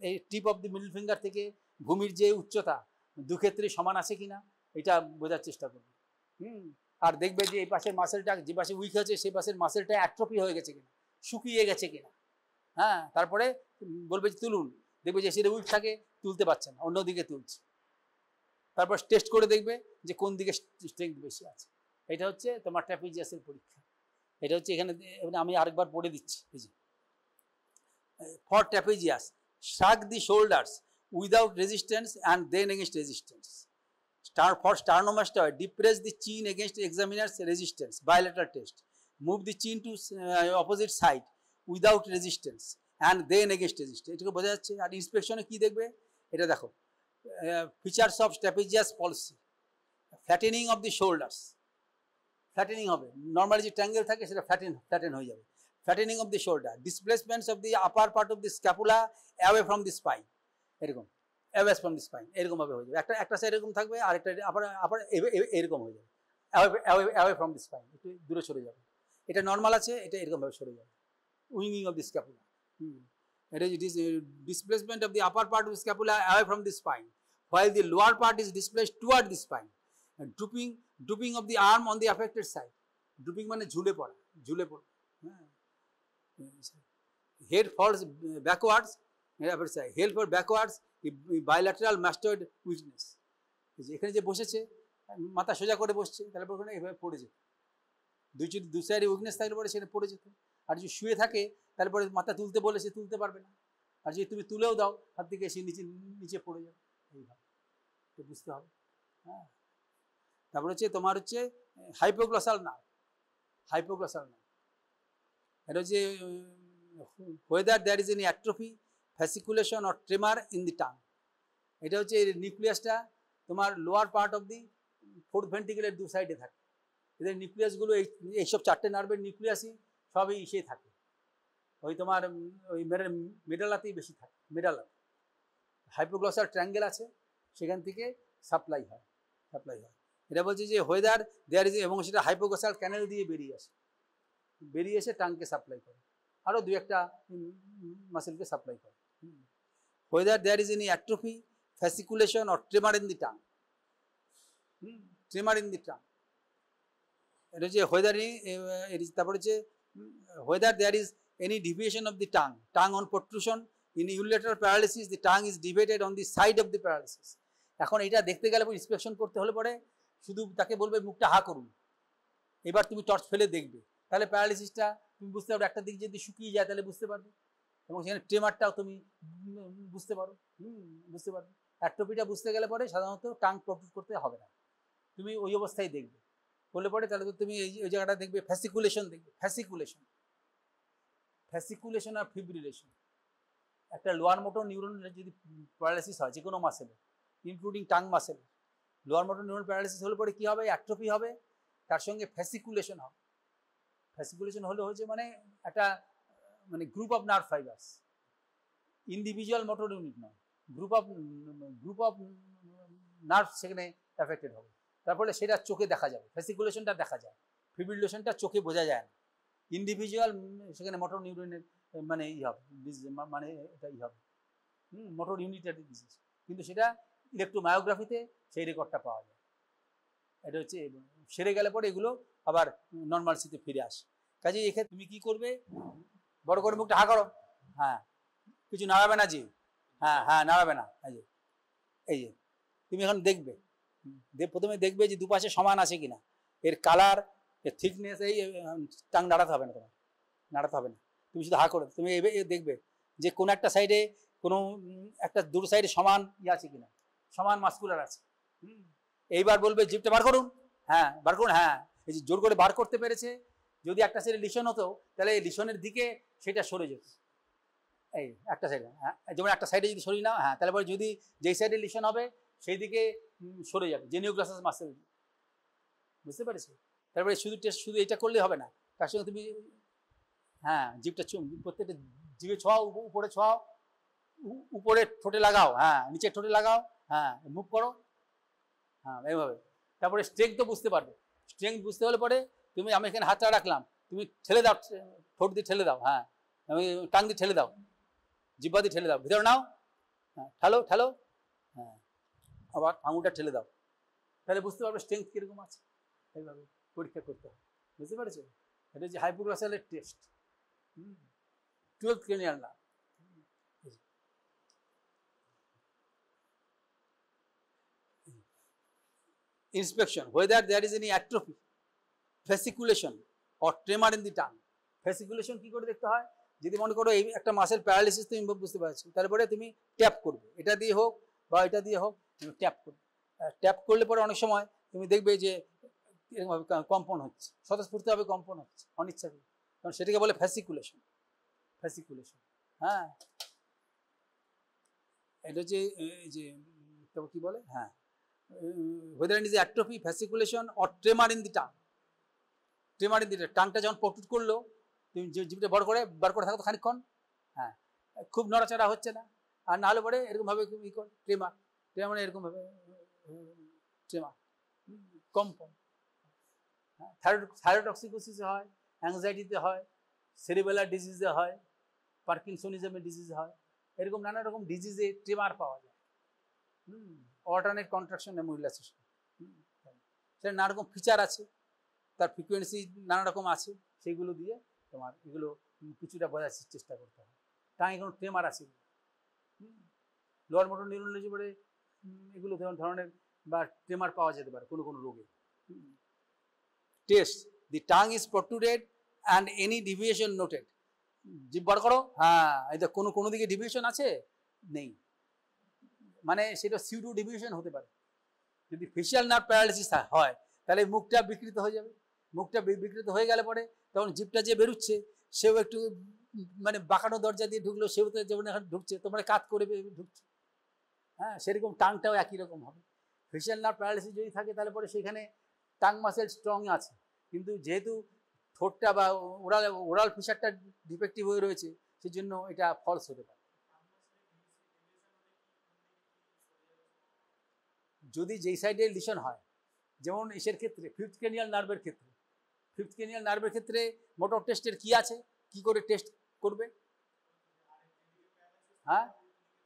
এই tip of the middle finger থেকে ভূমির যে উচ্চতা দুক্ষেত্রে সমান আছে কিনা এটা বোঝার চেষ্টা করবে। আর দেখবে যে এই পাশের মাসেলটা যে পাশে উইক আছে সেই পাশের মাসেলটা অ্যাট্রফি হয়ে গেছে কিনা, শুকিয়ে গেছে কিনা। হ্যাঁ, তারপরে বলবে যে তুলুন, দেখবে যে সেটা উইক থাকে, তুলতে পারছে না, অন্যদিকে তুলছে। তারপর টেস্ট করে দেখবে যে কোন দিকে স্ট্রেংথ বেশি আছে। এটা হচ্ছে তোমার ট্র্যাপিজিয়াসের পরীক্ষা। এটা হচ্ছে এখানে আমি আরেকবার পড়ে দিচ্ছি। এই যে for trapezius, shrug the shoulders without resistance and then against resistance. For sternomastoid, depress the chin against examiner's resistance, bilateral test. Move the chin to opposite side without resistance and then against resistance. এটাকে বোঝা যাচ্ছে। আর ইন্সপেকশনে কি দেখবে এটা দেখো, features of trapezius palsy, flattening of the shoulders, flattening হবে, normally যে triangle থাকে সেটা ফ্ল্যাটেন হয়ে যাবে। Flattening of the shoulder, displacements of the upper part of the scapula away from the spine, এরকম অ্যাওয়ে ফ্রম দি স্পাইন এরকমভাবে হয়ে যাবে। একটা সাইড এরকম থাকবে, আরেকটা আবার এরকম হয়ে যাবে, অ্যাওয়ে ফ্রম দি স্পাইন, একটু দূরে সরে যাবে। এটা নর্মাল আছে, এটা এরকমভাবে সরে যাবে, winging of the scapula. It is displacement of the upper part of the scapula away from the spine, while the lower part is displaced toward the spine. And drooping of the arm on the affected side. Drooping মানে ঝুলে পড়া। Head falls backwards, head falls backwards, bilateral mastoid weakness. এখানে যে বসেছে, মাথা সোজা করে বসছে, তাহলে ওখানে এভাবে পড়ে যেত। দুই সাইডে উইকনেস থাকলে পরে সেটা পড়ে যেত। আর যদি শুয়ে থাকে তাহলে পরে মাথা তুলতে বলে সে তুলতে পারবে না। আর যদি তুমি তুলেও দাও হাত থেকে সে নিচে পড়ে যাবে। এইভাবে তো বুঝতে হবে। হ্যাঁ, তারপরে হচ্ছে তোমার হচ্ছে হাইপোগ্লসাল নার্ভ। হাইপোগ্লসাল নার্ভ এটা হচ্ছে whether there is any atrophy, fasciculation or tremor in the tongue. এটা হচ্ছে নিউক্লিয়াসটা তোমার lower part of the fourth ভেন্ট্রিকেলের দু সাইডে থাকে। এদের নিউক্লিয়াসগুলো এইসব চারটে নার্ভের নিউক্লিয়াসই সবই ইসেই থাকে, ওই তোমার ওই মেডালাতেই বেশি থাকে। মেডালাতে হাইপোগ্লসাল ট্রায়াঙ্গেল আছে, সেখান থেকে সাপ্লাই হয়। এটা বলছে যে whether there is, এবং সেটা হাইপোগ্লসাল ক্যানেল দিয়ে বেরিয়ে এসে টাংকে সাপ্লাই করে, আরও দু একটা মাসেলকে সাপ্লাই করে। whether there is any atrophy, fasciculation or tremor in the tongue. Tremor in the tongue. এটা হচ্ছে তারপরে হচ্ছে whether there is any deviation of the tongue on protrusion. In unilateral paralysis, the tongue is deviated on the side of the paralysis. এখন এটা দেখতে গেলে inspection করতে হলে পরে শুধু তাকে বলবে মুখটা হা করুন, এবার তুমি টর্চ ফেলে দেখবে, তাহলে প্যারালিসিসটা তুমি বুঝতে পারবে। একটা দিক যদি শুকিয়ে যায় তাহলে বুঝতে পারবে, এবং সেখানে ট্রেমারটাও তুমি বুঝতে পারো। বুঝতে পারবে। অ্যাট্রোপিটা বুঝতে গেলে পরে সাধারণত টাং প্রট্রুড করতে হবে না, তুমি ওই অবস্থায় দেখবে। বলে পরে তাহলে তো তুমি ওই জায়গাটা দেখবে, ফ্যাসিকুলেশন দেখবে। ফ্যাসিকুলেশন আর ফিব্রিলেশন। একটা লোয়ার মোটর নিউরনের যদি প্যারালাইসিস হয় যে কোনো মাসেলে, including tongue muscle, lower motor neuron paralysis হলে পরে কী হবে, অ্যাট্রোপি হবে, তার সঙ্গে ফ্যাসিকুলেশন হবে। ফ্যাসিকুলেশন হচ্ছে মানে একটা মানে group of nerve fibres, individual motor unit নয়, গ্রুপ অফ নার্ভ সেখানে অ্যাফেক্টেড হবে। তারপরে সেটা চোখে দেখা যাবে, ফ্যাসিকুলেশনটা দেখা যায়, ফিব্রিলেশনটা চোখে বোঝা যায় না। ইন্ডিভিজুয়াল সেখানে মোটর নিউরনের মানে হবে, মানে এটা হবে মোটর ইউনিটের ডিজিজ, কিন্তু সেটা ইলেকট্রোমায়োগ্রাফিতে সেই রেকর্ডটা পাওয়া যায়। এটা হচ্ছে সেরে গেলে পরে এগুলো আবার নর্মালসিতে ফিরে আসে। কাজে এক্ষেত্রে তুমি কি করবে, বড় করে মুখটা হা করো, হ্যাঁ, কিছু নাড়াবে না জি, হ্যাঁ নাড়াবে না। এই যে তুমি এখন দেখবে, প্রথমে দেখবে যে দুপাশে সমান আছে কিনা, এর কালার, এর থিকনেস, এই টাং নাড়াতে হবে না, তোমার নাড়াতে হবে না, তুমি শুধু হা করো। তুমি দেখবে যে কোনো একটা সাইডে কোনো একটা দু সাইডে সমান আছে কিনা, সমান মাস্কুলার আছে। এইবার বলবে জিভটা বার করুন, হ্যাঁ বার করুন, হ্যাঁ এই যে জোর করে বার করতে পেরেছে। যদি একটা সাইডে লিশন হতো তাহলে এই লিশনের দিকে সেটা সরে যেত, এই একটা সাইডে, হ্যাঁ যেমন একটা সাইডে যদি সরি না, হ্যাঁ তাহলে পরে যদি যেই সাইডে লিশন হবে সেই দিকে সরে যাবে, জেনিওগ্লসাস মাসেল। বুঝতে পেরেছি? তারপরে শুধু এটা করলে হবে না, তার সঙ্গে তুমি হ্যাঁ জিভটা প্রত্যেকটা জিভে ছোঁয়াও, উপরে ছোঁয়াও, উপরে ঠোঁটে লাগাও, হ্যাঁ নিচে ঠোঁটে লাগাও, হ্যাঁ মুভ করো, হ্যাঁ এইভাবে। তারপরে স্ট্রেংথ তো বুঝতে পারবে। স্ট্রেংথ বুঝতে হলে পরে তুমি, আমি এখানে হাতটা রাখলাম, তুমি ঠেলে দাও, ঠোঁট দিয়ে ঠেলে দাও, হ্যাঁ আমি টাং দিয়ে ঠেলে দাও, জিহ্বা দিয়ে ঠেলে দাও, ভিতরে নাও, হ্যাঁ ঠেলো ঠেলো, হ্যাঁ আবার আঙুলটা ঠেলে দাও, তাহলে বুঝতে পারবে স্ট্রেংথ কীরকম আছে। এইভাবে পরীক্ষা করতে হবে, বুঝতে পেরেছো? এটা হচ্ছে হাইপোগ্লসালের test, 12th cranial nerve। Inspection whether there is any atrophy, fasciculation or tremor in the tongue। fasciculation কি করে দেখতে হয়? যদি মনে করো এই একটা মাসেল প্যারালিসিস তুমি বুঝতে পারছো, তারপরে তুমি ট্যাপ করবে, এটা দিয়ে হোক বা এটা দিয়ে হোক, তুমি ট্যাপ করবে। ট্যাপ করলে পরে অনেক সময় তুমি দেখবে যে এরকমভাবে কম্পন হচ্ছে, স্বতঃস্ফূর্তভাবে কম্পন হচ্ছে অনিচ্ছাকৃত, কারণ সেটাকে বলে ফ্যাসিকুলেশন। ফ্যাসিকুলেশন, হ্যাঁ এটা হচ্ছে যে তবে কি বলে, হ্যাঁ whether it is atrophy, fasciculation or tremor in the tongue। Tremor in the tongue, টাংটা যখন প্রট্রুট করলো, তুমি জিভটা বার করে থাকো খানিকক্ষণ, হ্যাঁ খুব নড়াচড়া হচ্ছে না, আর না হলে পরে এরকমভাবে ই কর ট্রেমার, ট্রেমার মানে এরকমভাবে ট্রেমার, কম্পন। থাইরয়েডক্সিকোসিসে হয়, অ্যাংজাইটিতে হয়, সেরিবেলার ডিজিজে হয়, পার্কিনসনিজমের ডিজিজ হয়, এরকম নানা রকম ডিজিজে ট্রেমার পাওয়া যায়। অল্টারনেট কন্ট্রাকশন এবং রিল্যাক্সেশন, সেটা নানা রকম ফিচার আছে, তার ফ্রিকোয়েন্সি নানা রকম আছে, সেগুলো দিয়ে তোমার এগুলো কিছুটা বোঝার চেষ্টা করতে হবে। টাঙে কোনো ট্রেমার আছে, লোয়ার মোটর নিউরোলজি বলে এগুলো ধরনের বা ট্রেমার পাওয়া যেতে পারে কোনো কোনো রোগে। Test, the tongue is protruded and any deviation noted. জিভ বার করো, হ্যাঁ এটা কোনো দিকে ডিভিয়েশন আছে নেই, মানে সেটা সিউডো ডিভিয়েশন হতে পারে। যদি ফেশিয়াল নার্ভ প্যারালিসিস হয় তাহলে মুখটা বিকৃত হয়ে যাবে, মুখটা বিকৃত হয়ে গেলে পরে তখন জিভটা যে বেরোচ্ছে সেও একটু মানে বাঁকানো দরজা দিয়ে ঢুকলো, সেও তো যেমন এখন ঢুকছে তোমরা কাত করে ঢুকছে, হ্যাঁ সেরকম টাংটাও একই রকম হবে। ফেশিয়াল নার্ভ প্যারালিসিস যদি থাকে তাহলে পরে সেখানে টাং মাসেল স্ট্রং আছে, কিন্তু যেহেতু ঠোঁটটা বা ওরাল ফিচারটা ডিফেক্টিভ হয়ে রয়েছে, সেজন্য এটা ফলস হতে পারে। যদি যেই সাইডে লিশন হয়, যেমন এসের ক্ষেত্রে ফিফথ ক্রেনিয়াল নার্ভের ক্ষেত্রে, ফিফথ ক্রেনিয়াল নার্ভের ক্ষেত্রে মোটর টেস্টের কি আছে, কি করে টেস্ট করবে? হ্যাঁ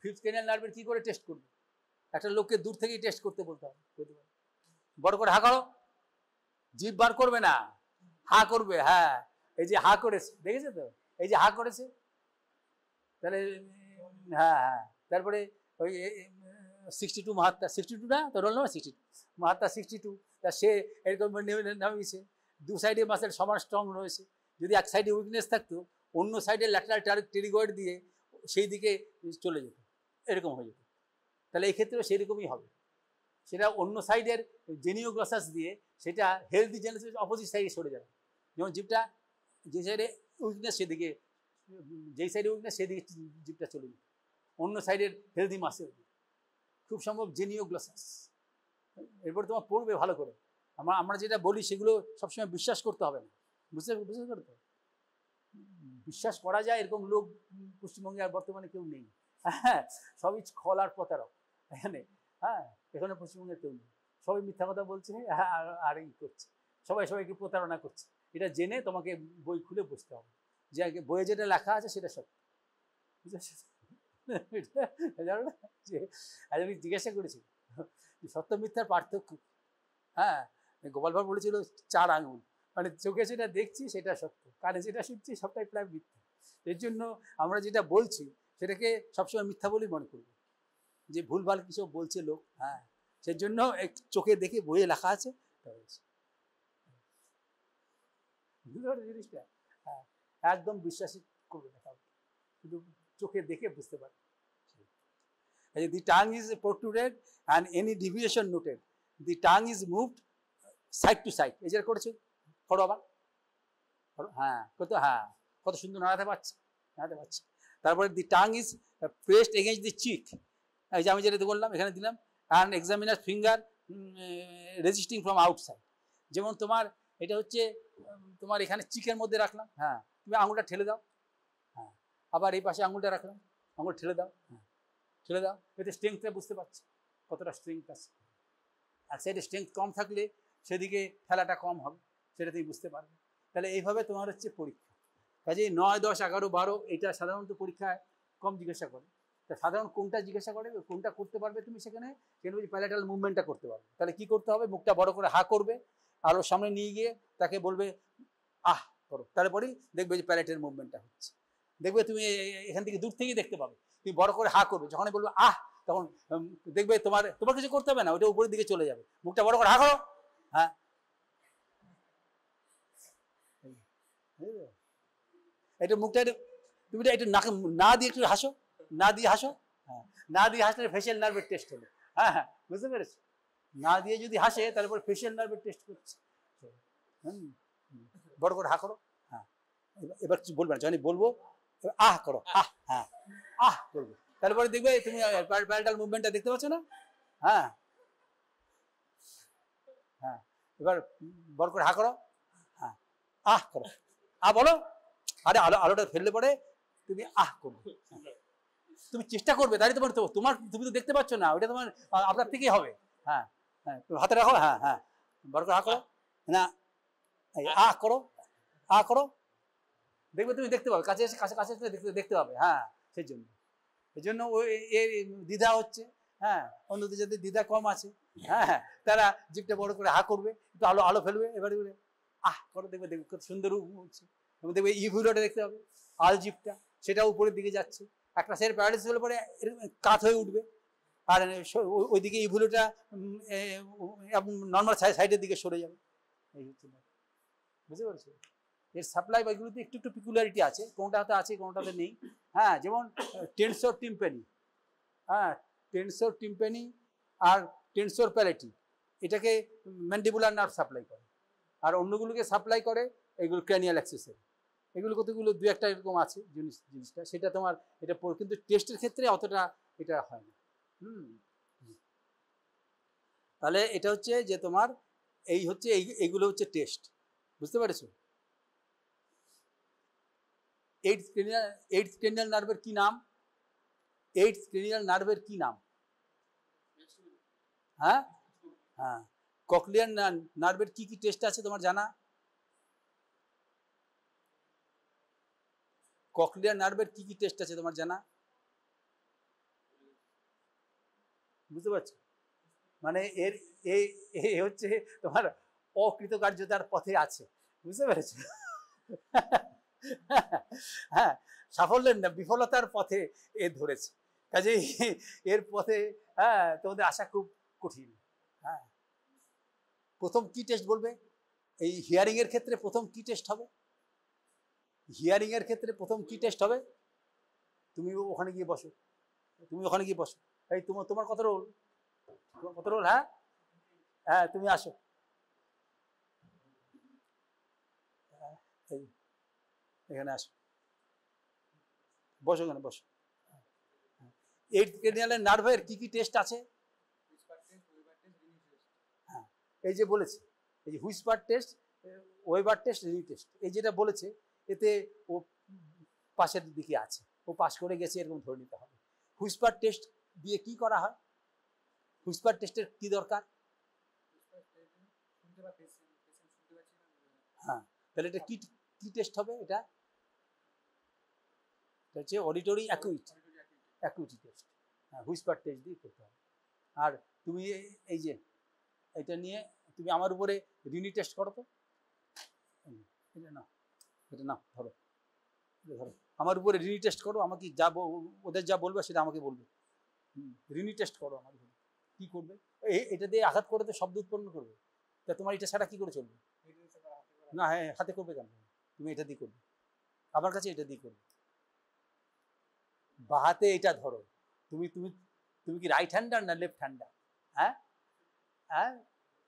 ফিফথ ক্রেনিয়াল নার্ভের কি করে টেস্ট করবে? একটা লোককে দূর থেকেই টেস্ট করতে বলতে হবে, বড় করে হা করো, জিভ বার করবে না, হা করবে, হ্যাঁ এই যে হা করেছে দেখেছে তো, এই যে হা করেছে, তাহলে হ্যাঁ হ্যাঁ তারপরে ওই 62 মাহাত্মা, 62 না তো রোল নাম্বার 62, মাহাত্মা 62, তা সে এরকম নামিয়েছে, দু সাইডে মাসেল সমান স্ট্রং রয়েছে, যদি এক সাইডে উইকনেস থাকতো অন্য সাইডে ল্যাটারাল টেরিগয়েড দিয়ে সেই দিকে চলে যেত, এরকম হয়ে যেত, তাহলে এই ক্ষেত্রে সেরকমই হবে, সেটা অন্য সাইডের জেনিওগ্লসাস দিয়ে সেটা হেলদি জেনেসিস অপোজিট সাইডে সরে যাবে, যেমন জিভটা যে সাইডে উইকনেস সেদিকে, যেই সাইডে উইকনেস সেদিকে জিভটা চলে যেত, অন্য সাইডের হেলদি মাসেল, খুব সম্ভব জেনিওগ্লসাস। এরপর তোমার পড়বে ভালো করে, আমরা যেটা বলি সেগুলো সবসময় বিশ্বাস করতে হবে না, বুঝতে পারতো? বিশ্বাস করা যায় এরকম লোক পশ্চিমবঙ্গে আর বর্তমানে কেউ নেই, হ্যাঁ সবই খল আর প্রতারক এখানে, হ্যাঁ এখানে পশ্চিমবঙ্গে কেউ নেই, সবাই মিথ্যা কথা বলছে আর এই করছে, সবাইকে প্রতারণা করছে, এটা জেনে তোমাকে বই খুলে বসতে হবে যে বইয়ে যেটা লেখা আছে সেটা সত্য, বুঝতে জানো না? যে আমি জিজ্ঞাসা করেছি সত্য মিথ্যার পার্থক্য, হ্যাঁ গোপাল ভাঁড় বলেছিল 4 আঙুল, মানে চোখে যেটা দেখছি সেটা সত্য, কানে যেটা শুনছি সবটাই প্রায় মিথ্যা, এর জন্য আমরা যেটা বলছি সেটাকে সবসময় মিথ্যা বলেই মনে করব, যে ভুলভাল কিছু বলছে লোক, হ্যাঁ সেই জন্য চোখে দেখে বইয়ে লেখা আছে জিনিসটা, হ্যাঁ একদম বিশ্বাসই করবে না কাউকে, শুধু চোখে দেখে বুঝতে পারবে। The tongue is protruded and any deviation noted. The tongue is moved side to side. এই যে করেছে, করো আবার, হ্যাঁ কত সুন্দর নাড়াতে পারছে। তারপরে the tongue is pressed against the cheek. এই যে আমি যেটা বললাম এখানে দিলাম, and examiner finger resisting from outside. যেমন তোমার এটা হচ্ছে তোমার এখানে চিকের মধ্যে রাখলাম, হ্যাঁ তুমি আঙুলটা ঠেলে দাও, হ্যাঁ আবার এই পাশে আঙুলটা রাখলাম, আঙুল ঠেলে দাও, হ্যাঁ ঠেলে দাও, এতে স্ট্রেংথটা বুঝতে পারছি কতটা স্ট্রেংথ আছে, আর সেটা স্ট্রেংথ কম থাকলে সেদিকে খেলাটা কম হবে, সেটা তুমি বুঝতে পারবে। তাহলে এইভাবে তোমার হচ্ছে পরীক্ষা, কাজে 9, 10, 11, 12 এটা সাধারণত পরীক্ষায় কম জিজ্ঞাসা করে। তা সাধারণ কোনটা জিজ্ঞাসা করে, কোনটা করতে পারবে তুমি সেখানে বলছি প্যালেটাল মুভমেন্টটা করতে পারবে। তাহলে কি করতে হবে, মুখটা বড় করে হা করবে, আলোর সামনে নিয়ে গিয়ে তাকে বলবে আহ করো, তারপরেই দেখবে যে প্যালেটের মুভমেন্টটা হচ্ছে। দেখবে তুমি এখান থেকে দূর থেকেই দেখতে পাবে, তুমি বড় করে হা করবে, যখনই বলবে আহ তখন দেখবে তোমার কিছু করতে হবে না, ওইটা উপরের দিকে চলে যাবে। মুখটা বড় করে হা করো, হ্যাঁ এটা মুখটা তুমি একটু না দিয়ে একটু হাসো, না দিয়ে হাসো, হ্যাঁ না দিয়ে হাসলে ফেশিয়াল নার্ভের টেস্ট হলো। হ্যাঁ হ্যাঁ বুঝতে পেরেছি, না দিয়ে যদি হাসে তারপর ফেশিয়াল নার্ভের টেস্ট করছে। বড় করে হা করো, হ্যাঁ এবার কিছু বলবে না, যখন বলবো আহ করো, আহ হ্যাঁ আহ বলবে, তারপরে দেখবে তুমি প্যারাটাল মুভমেন্টটা দেখতে পাচ্ছ না। হ্যাঁ হ্যাঁ এবার বড় করে হা করো, হ্যাঁ আহ করো, বলো, আরে আলোটা ফেললে পরে তুমি আহ করবে, তুমি চেষ্টা করবে, তাই তোমার তুমি তো দেখতে পাচ্ছ না, ওইটা তোমার আপনার থেকেই হবে। হ্যাঁ হ্যাঁ তুমি হাতে রাখো, হ্যাঁ হ্যাঁ বড় করে হা করো, না আহ করো, করো, দেখবে তুমি দেখতে পাবে, কাছে কাছে কাছে দেখতে পাবে। হ্যাঁ সেই জন্য ওই দ্বিধা হচ্ছে। হ্যাঁ অন্যদের যাদের দ্বিধা কম আছে, হ্যাঁ তারা জিভটা বড় করে হা করবে, একটু আলো ফেলবে, এবারে আহ করো, দেখবে কত সুন্দর হচ্ছে। এবং দেখবে ইভুলোটা দেখতে হবে, আল জিভটা সেটা উপরের দিকে যাচ্ছে, একটা সের প্যারালাইসিস হলে পরে কাত হয়ে উঠবে, আর ওইদিকে ইভুলোটা নর্মাল সাইডের দিকে সরে যাবে। এই হচ্ছে, বুঝতে পারছো? এর সাপ্লাই বা এগুলোতে একটু একটু পিকুলারিটি আছে, কোনটাতে আছে কোনটাতে নেই। হ্যাঁ যেমন টেনসর টিম্পানি, হ্যাঁ টেনসর টিম্পানি আর টেনসর প্যালেটি, এটাকে ম্যান্ডিবুলার নার্ভ সাপ্লাই করে, আর অন্যগুলোকে সাপ্লাই করে এগুলো ক্র্যানিয়াল অ্যাক্সেসের। এগুলো কতগুলো দু একটা এরকম আছে জিনিসটা, সেটা তোমার এটা কিন্তু টেস্টের ক্ষেত্রে অতটা এটা হয় না। তাহলে এটা হচ্ছে যে তোমার এই হচ্ছে এইগুলো হচ্ছে টেস্ট, বুঝতে পেরেছো? এইডস ক্রেনিয়াল নার্ভের কি নাম? এইডস ক্রেনিয়াল নার্ভের কি নাম? হ্যাঁ হ্যাঁ ককলিয়ার নার্ভের কি কি টেস্ট আছে তোমার জানা? ককলিয়ার নার্ভের কি কি টেস্ট আছে তোমার জানা? বুঝতে পারছো? মানে এর এই হচ্ছে তোমার অকৃতকার্যতার পথে আছে, বুঝতে পেরেছো? হ্যাঁ সাফল্যের না, বিফলতার পথে এ ধরেছে, কাজেই এর পথে হ্যাঁ তোমাদের আশা খুব কঠিন। হ্যাঁ প্রথম কি টেস্ট বলবে? এই হিয়ারিং এর ক্ষেত্রে প্রথম কি টেস্ট হবে? হিয়ারিং এর ক্ষেত্রে প্রথম কি টেস্ট হবে? তুমি ওখানে গিয়ে বসো, এই তোমার কত রোল, হ্যাঁ হ্যাঁ তুমি আসো, এখানে আসো, বসো, এখানে বসো। এইডস ক্রেনিয়াল নার্ভের কি কি টেস্ট আছে? হ্যাঁ এই যে বলেছে, এই যে Whisper test, weber test, Rini test, এই যেটা বলেছে এতে ও পাশের দিকে আছে, ও পাশ করে গেছে এরকম ধরে নিতে হবে। হুইসপার টেস্ট দিয়ে কি করা হয়? হুইসপার টেস্টের কি দরকার? হ্যাঁ তাহলে এটা কি কি টেস্ট হবে? এটা হচ্ছে অডিটরি অ্যাকুইটি টেস্ট। হ্যাঁ হুইসপার টেস্ট দিয়ে করতে হবে। আর তুমি এই যে এটা নিয়ে তুমি আমার উপরে রিনি টেস্ট করো তো, এটা না ধরো, আমার উপরে রিনি টেস্ট করো, আমাকে যা ওদের যা বলবে সেটা আমাকে বলবে। রিনি টেস্ট করো আমার উপরে, কি করবে? এটা দিয়ে আঘাত করে তো শব্দ উৎপন্ন করবে, তা তোমার এটা ছাড়া কি করে চলবে? না হ্যাঁ হাতে করবে কেন? তুমি এটা দিয়ে করবে, আমার কাছে এটা দিয়ে করবে। বাহাতে এটা ধরো, তুমি তুমি তুমি কি রাইট হ্যান্ডার না লেফট হ্যান্ডার? হ্যাঁ হ্যাঁ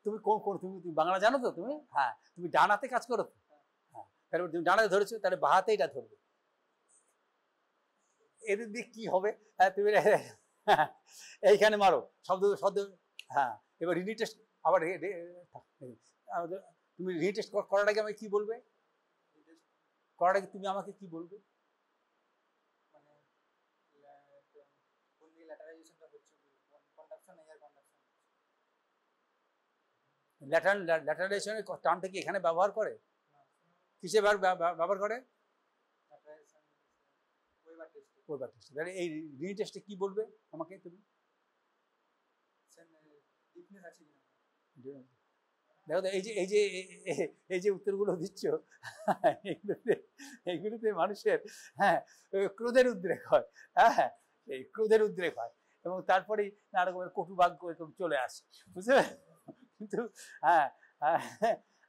তুমি তুমি বাংলা জানো তো তুমি? হ্যাঁ তুমি ডান হাতে কাজ করো তো, হ্যাঁ তারপর তুমি ডান হাতে ধরেছো, তাহলে বাহাতে এটা ধরবে। এদের দিয়ে কি হবে? হ্যাঁ তুমি এইখানে মারো শব্দ। হ্যাঁ এবার রিনি টেস্ট আবার তুমি রিনি টেস্ট করার আগে আমাকে কি বলবে? করার আগে তুমি আমাকে কি বলবে? ল্যাটারালাইজেশনের টার্মটা কি এখানে ব্যবহার করে? কিসে ব্যবহার করে? করবার টেস্ট। তাহলে এই রিনি টেস্টে কি বলবে আমাকে তুমি? দেখো তো এই যে উত্তরগুলো দিচ্ছ এইগুলোতে মানুষের ক্রোধের উদ্রেক হয়। হ্যাঁ, এই ক্রোধের উদ্রেক হয় এবং তারপরেই নানা রকমের কটুবাক্য এরকম চলে আসে, বুঝতে পারছো? কিন্তু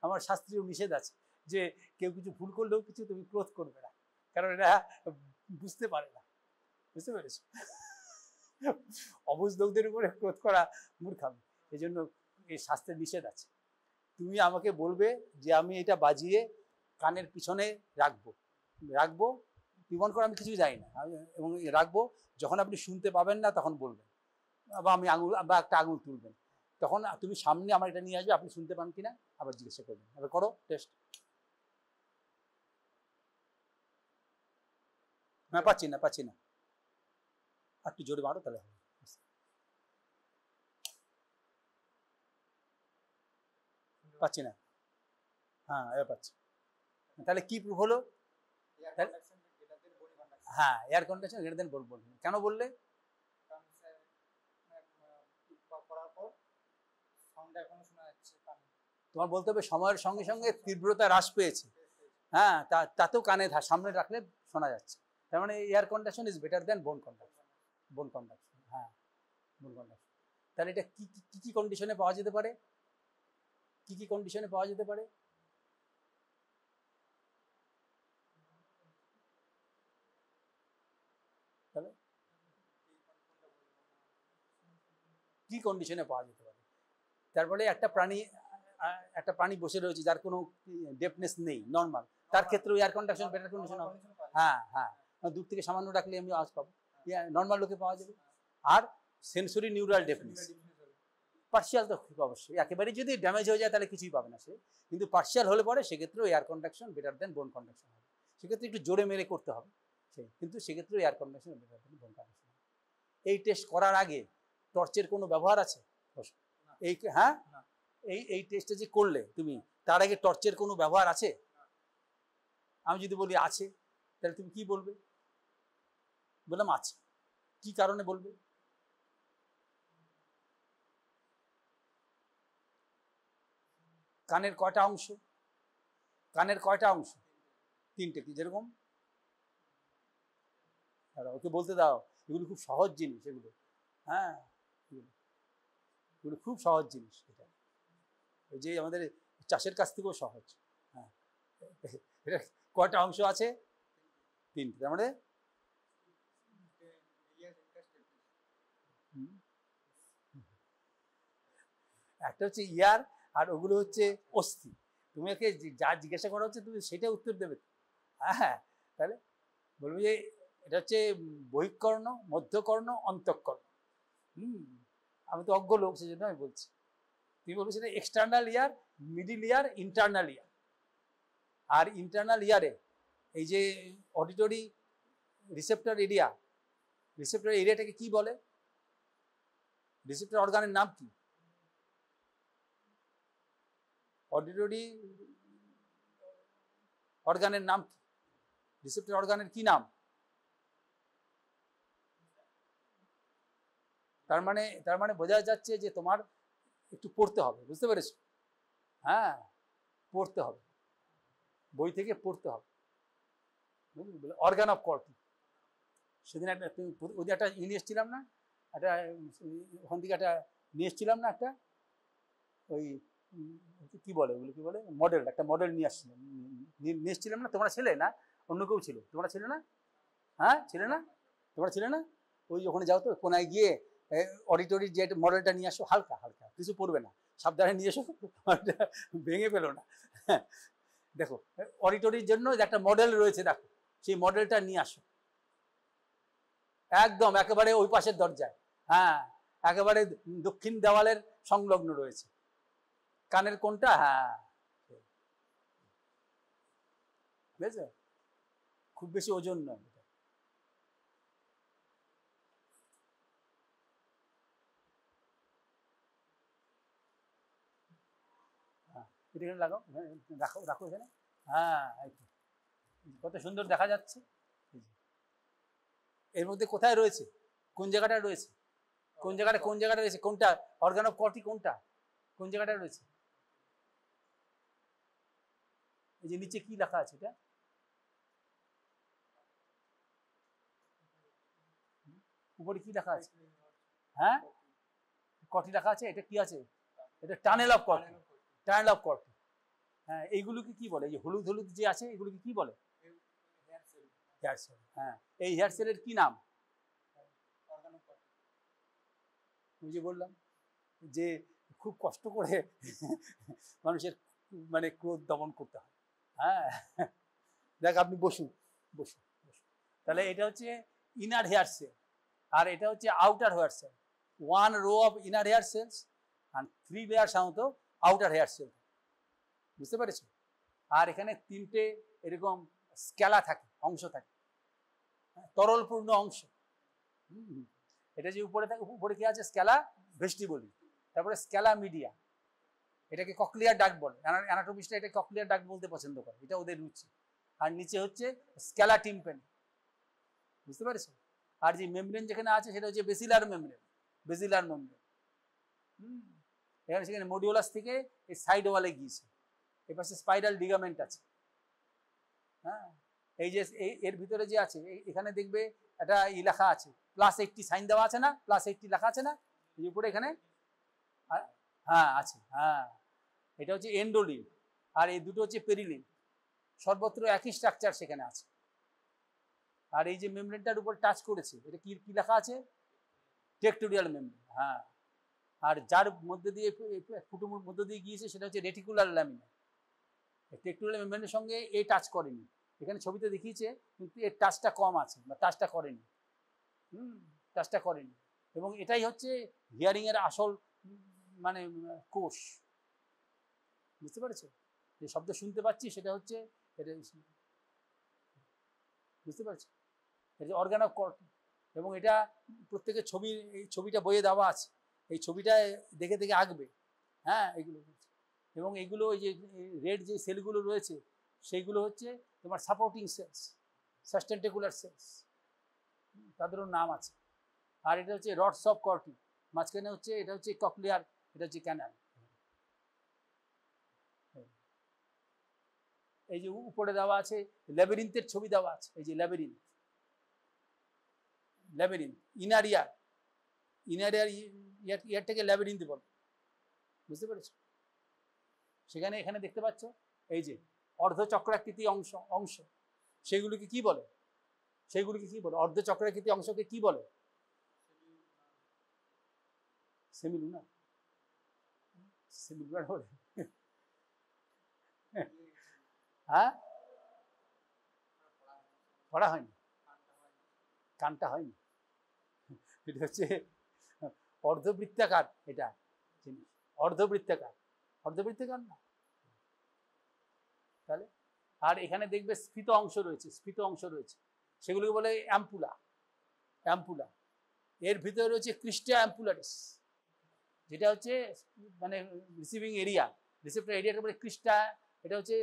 আমার শাস্ত্রীয় নিষেধ আছে যে কেউ কিছু ভুল করলেও কিছু তুমি ক্রোধ করবে না, কারণ এরা বুঝতে পারে না, বুঝতে পেরেছ? অবুঝ লোকদের উপরে ক্রোধ করা মূর্খামি, এই জন্য এই শাস্ত্রের নিষেধ আছে। তুমি আমাকে বলবে যে আমি এটা বাজিয়ে কানের পিছনে রাখবো পিবন করে আমি কিছুই জানি না, এবং রাখবো, যখন আপনি শুনতে পাবেন না তখন বলবেন, বা আমি আঙুল বা একটা আঙুল তুলবেন, তখন তুমি সামনে আমার এটা নিয়ে আসবে, আপনি শুনতে পান কিনা আবার জিজ্ঞাসা করবেন। এবার করো টেস্ট। হ্যাঁ, পাচ্ছি না, আর একটু জোরে মারো তাহলে হবে। পাচ্ছি না, হ্যাঁ এবার পাচ্ছি। তাহলে কি প্রুফ হলো? হ্যাঁ, এয়ার কন্ডিশন গ্রেটার দেন বলবো। কেন বললে? তোমার বলতে হবে সময়ের সঙ্গে সঙ্গে তীব্রতা হ্রাস পেয়েছে, হ্যাঁ, তাতেও কানে সামনে রাখলে শোনা যাচ্ছে। তার মানে এয়ার কন্ডিশন ইজ বেটার দেন বোন কন্ডাকশন। হ্যাঁ, বোন কন্ডাকশন। তাহলে এটা কি কি কন্ডিশনে পাওয়া যেতে পারে? কি কন্ডিশনে পাওয়া যেতে পারে? তাহলে কি কন্ডিশনে পাওয়া যেতে পারে? তারপরে একটা প্রাণী বসে রয়েছে যার কোনো ডেপনেস নেই, নর্মাল, তার ক্ষেত্রে এয়ার কন্ডিশন বেটার কন্ডিশন হবে। হ্যাঁ, দূর থেকে সামান্য রাখলে আমি আওয়াজ পাবো, নর্মাল লোকে পাওয়া যাবে। আর সেন্সরি নিউরাল ডেফনেস পার্শিয়াল তো অবশ্যই, একেবারে যদি ড্যামেজ হয়ে যায় তাহলে কিছুই পাবে না সে, কিন্তু পার্শিয়াল হলে পরে সেক্ষেত্রেও এয়ার কন্ডাকশন বেটার দেন বোন কন্ডাকশন হবে। সেক্ষেত্রে একটু জোরে মেরে করতে হবে কিন্তু সেক্ষেত্রেও এয়ার কন্ডাকশন বেটার দেন বোন কন্ডাকশন হবে। এই টেস্ট করার আগে টর্চের কোনো ব্যবহার আছে? এই টেস্টটা যে করলে তুমি, তার আগে টর্চের কোনো ব্যবহার আছে? আমি যদি বলি আছে, তাহলে তুমি কি বলবে? বললাম আছে, কি কারণে বলবে? কানের কয়টা অংশ? তিনটে। কি যেরকম? ওকে বলতে দাও, এগুলো খুব সহজ জিনিস, এগুলো হ্যাঁ, এগুলো খুব সহজ জিনিস। এটা ওই যে আমাদের চাষের কাছ থেকেও সহজ। হ্যাঁ, এটা কয়টা অংশ আছে? তিনটে। তার মানে একটা হচ্ছে ইয়ার, আর ওগুলো হচ্ছে অস্থি। তুমি ওকে যা জিজ্ঞাসা করা হচ্ছে তুমি সেটা উত্তর দেবে। হ্যাঁ, তাহলে বলবো যে এটা হচ্ছে বহিঃকর্ণ, মধ্যকর্ণ, অন্তঃকর্ণ। আমি তো অজ্ঞ লোক, সেই জন্য আমি বলছি। তুমি বলবো সেটা এক্সটার্নাল ইয়ার, মিডিল ইয়ার, ইন্টারনাল ইয়ার। আর ইন্টারনাল ইয়ারে এই যে অডিটরি রিসেপ্টর এরিয়াটাকে কি বলে? রিসেপ্টর অর্গানের নাম কি? অডিটরি অর্গানের নাম কি? রিসেপ্টর অর্গানের কি নাম? তার মানে বোঝা যাচ্ছে যে তোমার একটু পড়তে হবে, বুঝতে পেরেছ? হ্যাঁ, পড়তে হবে, বই থেকে পড়তে হবে। অর্গান অফ কর্টি, সেদিন একটা নিয়ে এসেছিলাম না, একটা ওখান থেকে একটা নিয়ে এসেছিলাম না, একটা ওই কি বলে ওগুলো, কি বলে, একটা মডেল নিয়ে এসেছিলাম না? তোমরা ছিলে না? অন্য কেউ ছিল? তোমরা ছিলে না? হ্যাঁ, ছিলে না? তোমরা ছিলে না? ওই ওখানে যাও তো, কোনায় গিয়ে অডিটরির যে মডেলটা নিয়ে আসো, হালকা কিছু পড়বে না, সাবধানে নিয়ে এসো, ভেঙে ফেলো না। দেখো, অডিটরির জন্য একটা মডেল রয়েছে, দেখো সেই মডেলটা নিয়ে আসো, একদম একেবারে ওই পাশের দরজায়, হ্যাঁ, একেবারে দক্ষিণ দেওয়ালের সংলগ্ন রয়েছে। কানের কোনটা? হ্যাঁ, বুঝেছ? খুব বেশি ওজন নয় এটা। হ্যাঁ, এটা এখানে লাগাও, রাখো এখানে। হ্যাঁ, কত সুন্দর দেখা যাচ্ছে। এর মধ্যে কোথায় রয়েছে, কোন জায়গাটা রয়েছে, কোন জায়গাটা রয়েছে, কোনটা অর্গান অফ কর্টি, কোনটা কোন জায়গাটা রয়েছে? এই যে নিচে কি লেখা আছে, এটা উপরে কি লেখা আছে? হ্যাঁ, কর্টি লেখা আছে। এটা কি আছে? এটা tunnel of Corti, tunnel of Corti. হ্যাঁ, এইগুলোকে কি বলে? এই যে হলুদ হলুদ যে আছে, এগুলোকে কি বলে? Hair cell. হ্যাঁ, এই হেয়ার সেলের কি নাম? আমি যে বললাম যে খুব কষ্ট করে মানুষের মানে ক্রোধ দমন করতে হয়। হ্যাঁ, দেখ আপনি বসুন বসুন বসুন। তাহলে এটা হচ্ছে ইনার হেয়ার সেল, আর এটা হচ্ছে outer hair cell. 1 row of inner hair cells and 3 layers সাধারণত আউটার হেয়ার সেল। বুঝতে পেরেছো? আর এখানে 3টে এরকম স্ক্যালা থাকে, অংশ থাকে, তরলপূর্ণ অংশ। এটা যে উপরে থাকে, উপরে কি আছে? স্ক্যালা ভেস্টিবুলি, তারপরে স্ক্যালা মিডিয়া, এটাকে ককলিয়ার ডাক্ট বলে। অ্যানাটমিস্টরা এটা ককলিয়ার ডাক্ট বলতে পছন্দ করে, এটা ওদের রুচি। আর নিচে হচ্ছে স্ক্যালা টিম্পানি। বুঝতে পেরেছো? আর যে মেমব্রেন যেখানে আছে সেটা হচ্ছে বেসিলার মেমব্রেন, বেসিলার মেমব্রেন। এখানে সেখানে মডিউলাস থেকে এই সাইড ওয়ালে গিয়েছে, এর পাশে স্পাইরাল লিগামেন্ট আছে। হ্যাঁ, এই যে এর ভিতরে যে আছে, এখানে দেখবে একটা লেখা আছে +80 সাইন দেওয়া আছে না, +80 লেখা আছে না এই উপরে এখানে? হ্যাঁ আছে। হ্যাঁ, এটা হচ্ছে এন্ডোলিম, আর এই দুটো হচ্ছে পেরিলিম। সর্বত্র একই স্ট্রাকচার সেখানে আছে। আর এই যে মেমব্রেনটার উপর টাচ করেছে, এটা কি কি লেখা আছে? টেকটোরিয়াল মেমব্রেন। হ্যাঁ, আর যার মধ্যে দিয়ে ফুটুমুর মধ্যে দিয়ে গিয়েছে সেটা হচ্ছে রেটিকুলার ল্যামিনা। টেকটোরিয়াল মেমব্রেনের সঙ্গে এই টাচ করেনি, এখানে ছবিতে দেখিয়েছে, কিন্তু এর টাচটা কম আছে বা টাচটা করেনি। টাচটা করেনি। এবং এটাই হচ্ছে হিয়ারিং এর আসল মানে কোষ। বুঝতে পেরেছো? যে শব্দ শুনতে পাচ্ছি সেটা হচ্ছে এটা, বুঝতে পারছো? এটা অর্গান অফ কর্টি। এবং এটা প্রত্যেকের ছবি, এই ছবিটা বইয়ে দেওয়া আছে, এই ছবিটা দেখে দেখে আঁকবে। হ্যাঁ, এগুলো এবং এগুলো এই যে রেড যে সেলগুলো রয়েছে সেইগুলো হচ্ছে তোমার সাপোর্টিং সেলস, সাস্টেন্টেকুলার সেলস, তাদেরও নাম আছে। আর এটা হচ্ছে রডস অফ কর্টি, মাঝখানে হচ্ছে এটা হচ্ছে ককলিয়ার, এটা হচ্ছে ক্যানাল। এই যে উপরে দেওয়া আছে ল্যাবিরিন্থের ছবি দেওয়া আছে, এই যে ল্যাবিরিন্থ, ল্যাবিরিন্থ ইনার ইয়ার, ইনার ইয়ারটাকে ল্যাবিরিন্থ বলে। বুঝতে পেরেছো? সেখানে এখানে দেখতে পাচ্ছ এই যে অর্ধচক্রাকৃতি অংশ সেগুলিকে কি বলে? সেইগুলিকে কি বলে? অর্ধচক্রাকৃতি অংশকে কি বলে? সেমিলুনার। সেমিলুনার বলে? হ্যাঁ, পড়া হয়নি, কানটা হয়নি। এটা হচ্ছে অর্ধবৃত্তাকার, এটা জিনিস অর্ধবৃত্তাকার, অর্ধবৃত্তাকার না তাহলে। আর এখানে দেখবে স্ফীত অংশ রয়েছে, স্ফীত অংশ রয়েছে, সেগুলোকে বলে অ্যাম্পুলা, অ্যাম্পুলা। এর ভিতরে রয়েছে ক্রিস্টা অ্যাম্পুলারিস, যেটা হচ্ছে মানে রিসিভিং এরিয়া, রিসেপ্টর এরিয়াটা বলে ক্রিস্টা, এটা হচ্ছে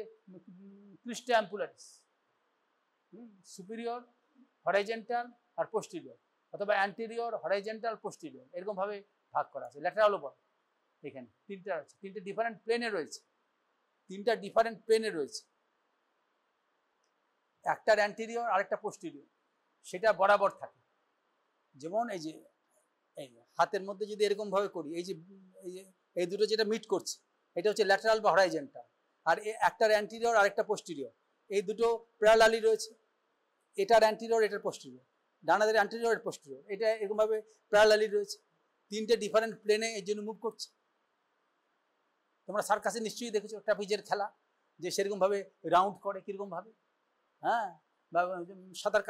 ক্রিস্টা অ্যাম্পুলারিস। সুপিরিয়র, হরাইজেন্টাল আর পোস্টিরিয়র, অথবা অ্যান্টেরিয়র, হরাইজেন্টাল, পোস্টিরিয়র, এরকম ভাবে ভাগ করা আছে। ল্যাটারালও বলে। এখানে তিনটা আছে, তিনটে ডিফারেন্ট প্লেনে রয়েছে, তিনটা ডিফারেন্ট প্লেনে রয়েছে, একটার অ্যান্টেরিয়র আরেকটা পোস্টিরিয়র, সেটা বরাবর থাকে। যেমন এই যে এই হাতের মধ্যে যদি এরকম ভাবে করি, এই যে এই দুটো যেটা মিট করছে এটা হচ্ছে ল্যাটারাল বা হরাইজেন্টাল, আর একটার অ্যান্টেরিয়র আরেকটা পোস্টিরিয়র, এই দুটো প্যারালালি রয়েছে, এটার অ্যান্টেরিয়র এটার পোস্টিরিয়র, ডানাদের অ্যান্টেরিয়র এর পোস্টিরিয়র, এটা এরকম ভাবে প্যারালালি রয়েছে, তিনটে ডিফারেন্ট প্লেনে এর জন্য মুভ করছে। তোমরা সার্কাসে নিশ্চয়ই দেখেছো ট্রাপিজের খেলা, যে সেরকম ভাবে রাউন্ড করে কিরকম ভাবে। হ্যাঁ, বা সাঁতার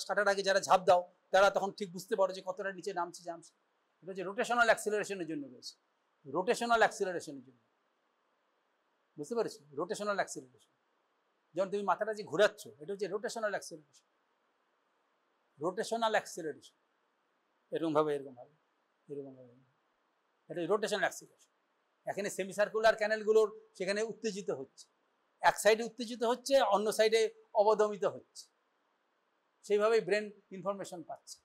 কাটার আগে যারা ঝাঁপ দাও তারা তখন ঠিক বুঝতে পারো যে কতটা নিচে নামছে। এটা হচ্ছে রোটেশনাল অ্যাক্সিলারেশনের জন্য রয়েছে, রোটেশনাল অ্যাক্সিলারেশনের জন্য। বুঝতে পেরেছো? রোটেশনাল অ্যাক্সিলারেশন, যেমন তুমি মাথাটা যে ঘুরাচ্ছ এটা হচ্ছে রোটেশনাল অ্যাক্সিলারেশন, রোটেশনাল অ্যাক্সিলারেশন, এরকম ভাবে এরকম ভাবে এরকম ভাবে, এটা রোটেশনাল অ্যাক্সিলারেশন। এখানে সেমিসার্কুলার ক্যানেলগুলোর সেখানে উত্তেজিত হচ্ছে, এক সাইডে উত্তেজিত হচ্ছে, অন্য সাইডে অবদমিত হচ্ছে। সেইভাবেই ব্রেন ইনফরমেশন পাচ্ছে।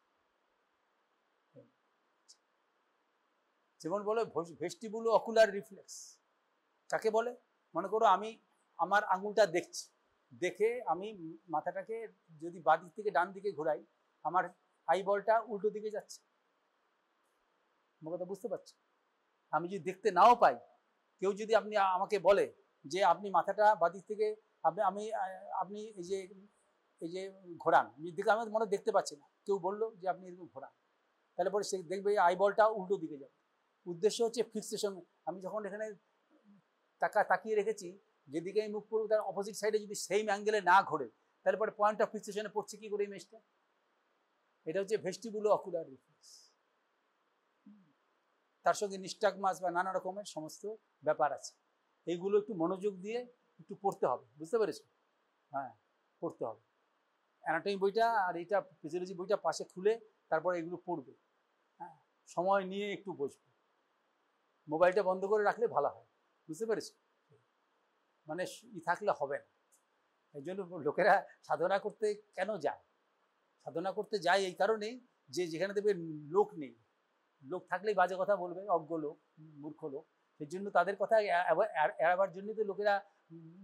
যেমন বলে ভেস্টিবুলো অকুলার রিফ্লেক্স কাকে বলে? মনে করো আমি আমার আঙুলটা দেখছি, দেখে আমি মাথাটাকে যদি বাঁ দিক থেকে ডান দিকে ঘোরাই, আমার আইবলটা উল্টো দিকে যাচ্ছে। আমার কথা বুঝতে পারছি? আমি যদি দেখতে নাও পাই, কেউ যদি আপনি আমাকে বলে যে আপনি মাথাটা বাঁ দিক থেকে আপনি এই যে ঘোরান, দিকে আমি মনে দেখতে পাচ্ছি না, কেউ বললো যে আপনি এরকম ঘোরান, তাহলে পরে সে দেখবে আইবলটা উল্টো দিকে যাবে। উদ্দেশ্য হচ্ছে ফিক্সেশন। আমি যখন এখানে তাকিয়ে রেখেছি, যেদিকে আমি মুখ করবো তার অপোজিট সাইডে যদি সেম অ্যাঙ্গেলে না ঘোরে, তাহলে পরে পয়েন্ট অফ ফিক্সেশনে পড়ছে কি করে ইমেজটা। এটা হচ্ছে ভেস্টিবুলো অকুলার রিফ্লেক্স। তার সঙ্গে নিস্টাগমাস বা নানা রকমের সমস্ত ব্যাপার আছে। এইগুলো একটু মনোযোগ দিয়ে একটু পড়তে হবে, বুঝতে পেরেছো? হ্যাঁ, পড়তে হবে। অ্যানাটমি বইটা আর এইটা ফিজিওলজি বইটা পাশে খুলে তারপরে এগুলো পড়বে। হ্যাঁ, সময় নিয়ে একটু বসবে। মোবাইলটা বন্ধ করে রাখলে ভালো হয়, বুঝতে পেরেছো? মানে থাকলে হবে না। এই জন্য লোকেরা সাধনা করতে কেন যায়? সাধনা করতে যায় এই কারণেই যে যেখানে দেখবে লোক নেই, লোক থাকলেই বাজে কথা বলবে, অজ্ঞ লোক, মূর্খ লোক। সেই জন্য তাদের কথা এড়াবার জন্যই তো লোকেরা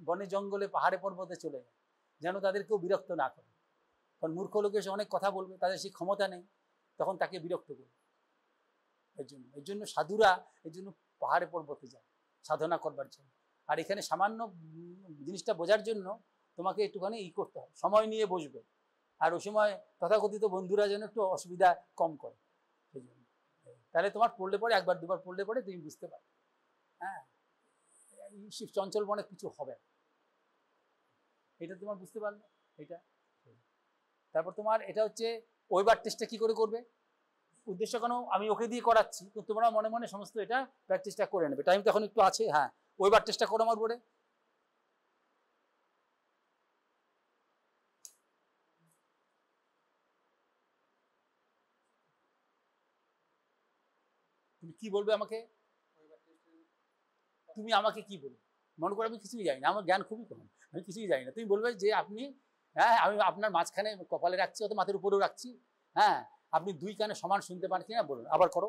বনে জঙ্গলে পাহাড়ে পর্বতে চলে যায়, যেন তাদের কেউ বিরক্ত না করে। কারণ মূর্খ লোক এসে অনেক কথা বলবে, তাদের সেই ক্ষমতা নেই, তখন তাকে বিরক্ত করবে। এই জন্য সাধুরা এই জন্য পাহাড়ে পর্বতে যায় সাধনা করবার জন্য। আর এখানে সামান্য জিনিসটা বোঝার জন্য তোমাকে একটুখানি করতে হবে, সময় নিয়ে বসবে। আর ওই সময় তথাকথিত বন্ধুরা যেন একটু অসুবিধা কম করে, সেই জন্য। তাহলে তোমার পড়লে পরে একবার দুবার পড়লে পরে তুমি বুঝতে পারবে। হ্যাঁ, চঞ্চল মনে কিছু হবে না, এটা তোমার বুঝতে পারলে। এটা তারপর তোমার এটা হচ্ছে ওয়েবার টেস্টটা কি করে করবে। উদ্দেশ্য কেন আমি ওকে দিয়ে করাচ্ছি, কিন্তু তোমরা মনে মনে সমস্ত এটা প্র্যাকটিসটা করে নেবে। টাইম তখন একটু আছে। হ্যাঁ, ওয়েবার টেস্টটা করো আমার বোর্ডে। তুমি কি বলবে আমাকে? তুমি আমাকে কি বলবে? মনে করো আমি কিছুই জানি না, আমার জ্ঞান খুবই কম, আমি কিছুই জানি না। তুমি বলবে যে আপনি, হ্যাঁ আমি আপনার মাঝখানে কপালে রাখছি, অত মাথার উপরেও রাখছি, হ্যাঁ আপনি দুই কানে সমান শুনতে পান কিনা বলুন, আবার করো।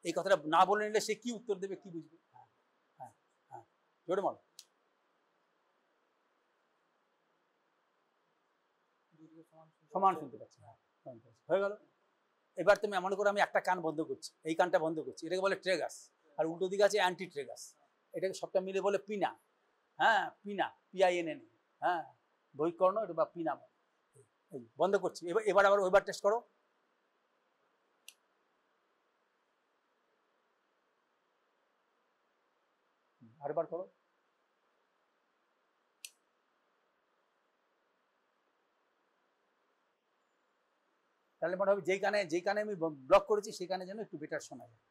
এই কথাটা না বলে নিলে সে কি উত্তর দেবে, কি বুঝবে? হ্যাঁ হ্যাঁ হ্যাঁ, জোরে বলো। সমান শুনতে পাচ্ছি, হ্যাঁ হয়ে গেল। এবার তুমি মনে করো আমি একটা কান বন্ধ করছি, এই কানটা বন্ধ করছি, এটাকে বলে ট্রেগাস। আর উল্টো দিকে আছে অ্যান্টি ট্রেগাস, এটাকে সবটা মিলে বলে পিনা। হ্যাঁ, পিনা, PINN। হ্যাঁ, বহিকর্ণ এটা বা পিনা বন্ধ করছি। এবার আবার ওইবার টেস্ট করো। আরেকবার করো। তাহলে মনে হবে যেই কানে আমি ব্লক করেছি সেই কানে যেন একটু বেটার শোনা যায়,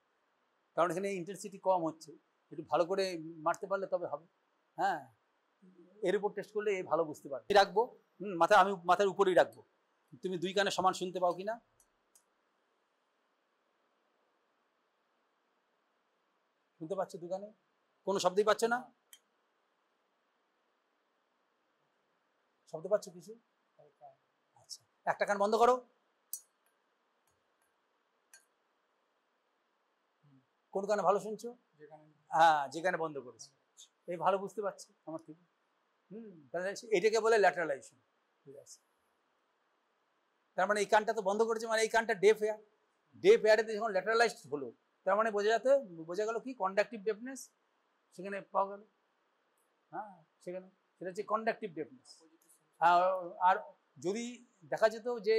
কারণ এখানে ইন্টেন্সিটি কম হচ্ছে। একটু ভালো করে মারতে পারলে তবে হবে। হ্যাঁ, এর উপর টেস্ট করলে ভালো বুঝতে পারবে। রাখবো আমি মাথার উপরেই রাখবো। তুমি দুই কানে সমান শুনতে পাও কিনা? শুনতে পাচ্ছ দু কানে? কোনো শব্দই পাচ্ছ না? শব্দ পাচ্ছ কিছু? আচ্ছা, একটা কান বন্ধ করো। কোন কানে ভালো শুনছো? হ্যাঁ, যেখানে বন্ধ করেছো এই ভালো বুঝতে পারছি আমার থেকে। তাহলে এটাকে বলে ল্যাটারালাইজেশন। ঠিক আছে, তার মানে এই কানটা তো বন্ধ করেছে, মানে এই কানটা ডেফ এয়ার। ডেফ এয়ারেতে যখন ল্যাটারালাইজড হলো, তার মানে বোঝা গেল কি কন্ডাক্টিভ ডেফনেস সেখানে পাওয়া গেল। হ্যাঁ, সেখানে সেটা হচ্ছে কন্ডাক্টিভ ডেফনেস। আর যদি দেখা যেত যে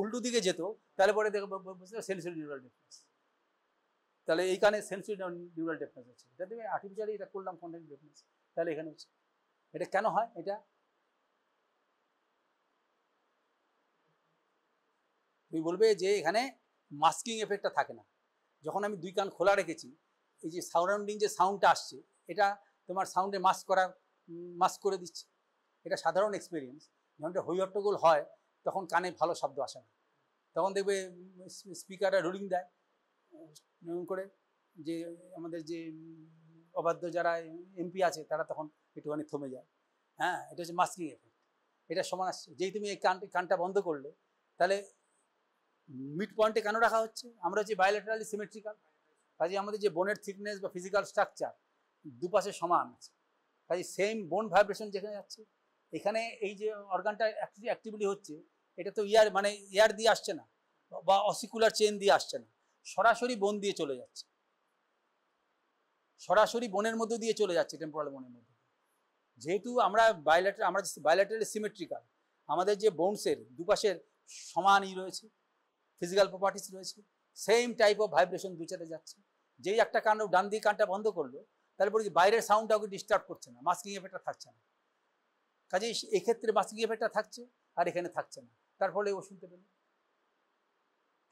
উল্টো দিকে যেত, তাহলে পরে সেন্সরি নিউরাল ডেফনেস। তাহলে এইখানে সেন্সরি নিউরাল ডেফনেস আছে, এটা তুমি আর্টিফিশিয়ালি এটা করলাম কন্ডাক্টিভ ডেফনেস। তাহলে এখানে হচ্ছে এটা কেন হয়? এটা তুমি বলবে যে এখানে মাস্কিং এফেক্টটা থাকে না। যখন আমি দুই কান খোলা রেখেছি, এই যে সারাউন্ডিং যে সাউন্ডটা আসছে, এটা তোমার সাউন্ডে মাস্ক করে দিচ্ছে। এটা সাধারণ এক্সপিরিয়েন্স। যখন এটা হইহট্টগোল হয় তখন কানে ভালো শব্দ আসে না, তখন দেখবে স্পিকারটা রুলিং দেয় করে, যে আমাদের যে অবাধ্য যারা MP আছে তারা তখন একটুখানি থমে যায়। হ্যাঁ, এটা হচ্ছে মাস্কিং এফেক্ট। এটা সমান আসছে। যেই তুমি এই কানটা বন্ধ করলে, তাহলে মিড পয়েন্টে কেন রাখা হচ্ছে? আমরা হচ্ছে বায়োল্যাটারালি সিমেট্রিক্যাল, কাজে আমাদের যে বোনের থিকনেস বা ফিজিক্যাল স্ট্রাকচার দুপাশে সমান আছে, কাজে সেম বোন ভাইব্রেশন যেখানে যাচ্ছে, এখানে এই যে অর্গানটা অ্যাক্টিভলি হচ্ছে, এটা তো এয়ার দিয়ে আসছে না বা অসিকুলার চেন দিয়ে আসছে না, সরাসরি বোন দিয়ে চলে যাচ্ছে, সরাসরি বোনের মধ্যে দিয়ে চলে যাচ্ছে, টেম্পোরাল বোনের মধ্যে। যেহেতু আমরা বায়োল্যাটারালি সিমেট্রিক্যাল, আমাদের যে বোনসের দুপাশের সমানই রয়েছে, ফিজিক্যাল প্রপার্টিস রয়েছে, সেম টাইপ অফ ভাইব্রেশন দুচারে যাচ্ছে। যেই একটা কান ডান দিয়ে কানটা বন্ধ করলো, তারপরে কি বাইরের সাউন্ডটা ওকে ডিস্টার্ব করছে না, মাস্কিং এফেক্টটা থাকছে না, কাজেই এক্ষেত্রে মাস্কিং এফেক্টটা থাকছে আর এখানে থাকছে না, তার ফলে ও শুনতে পেল।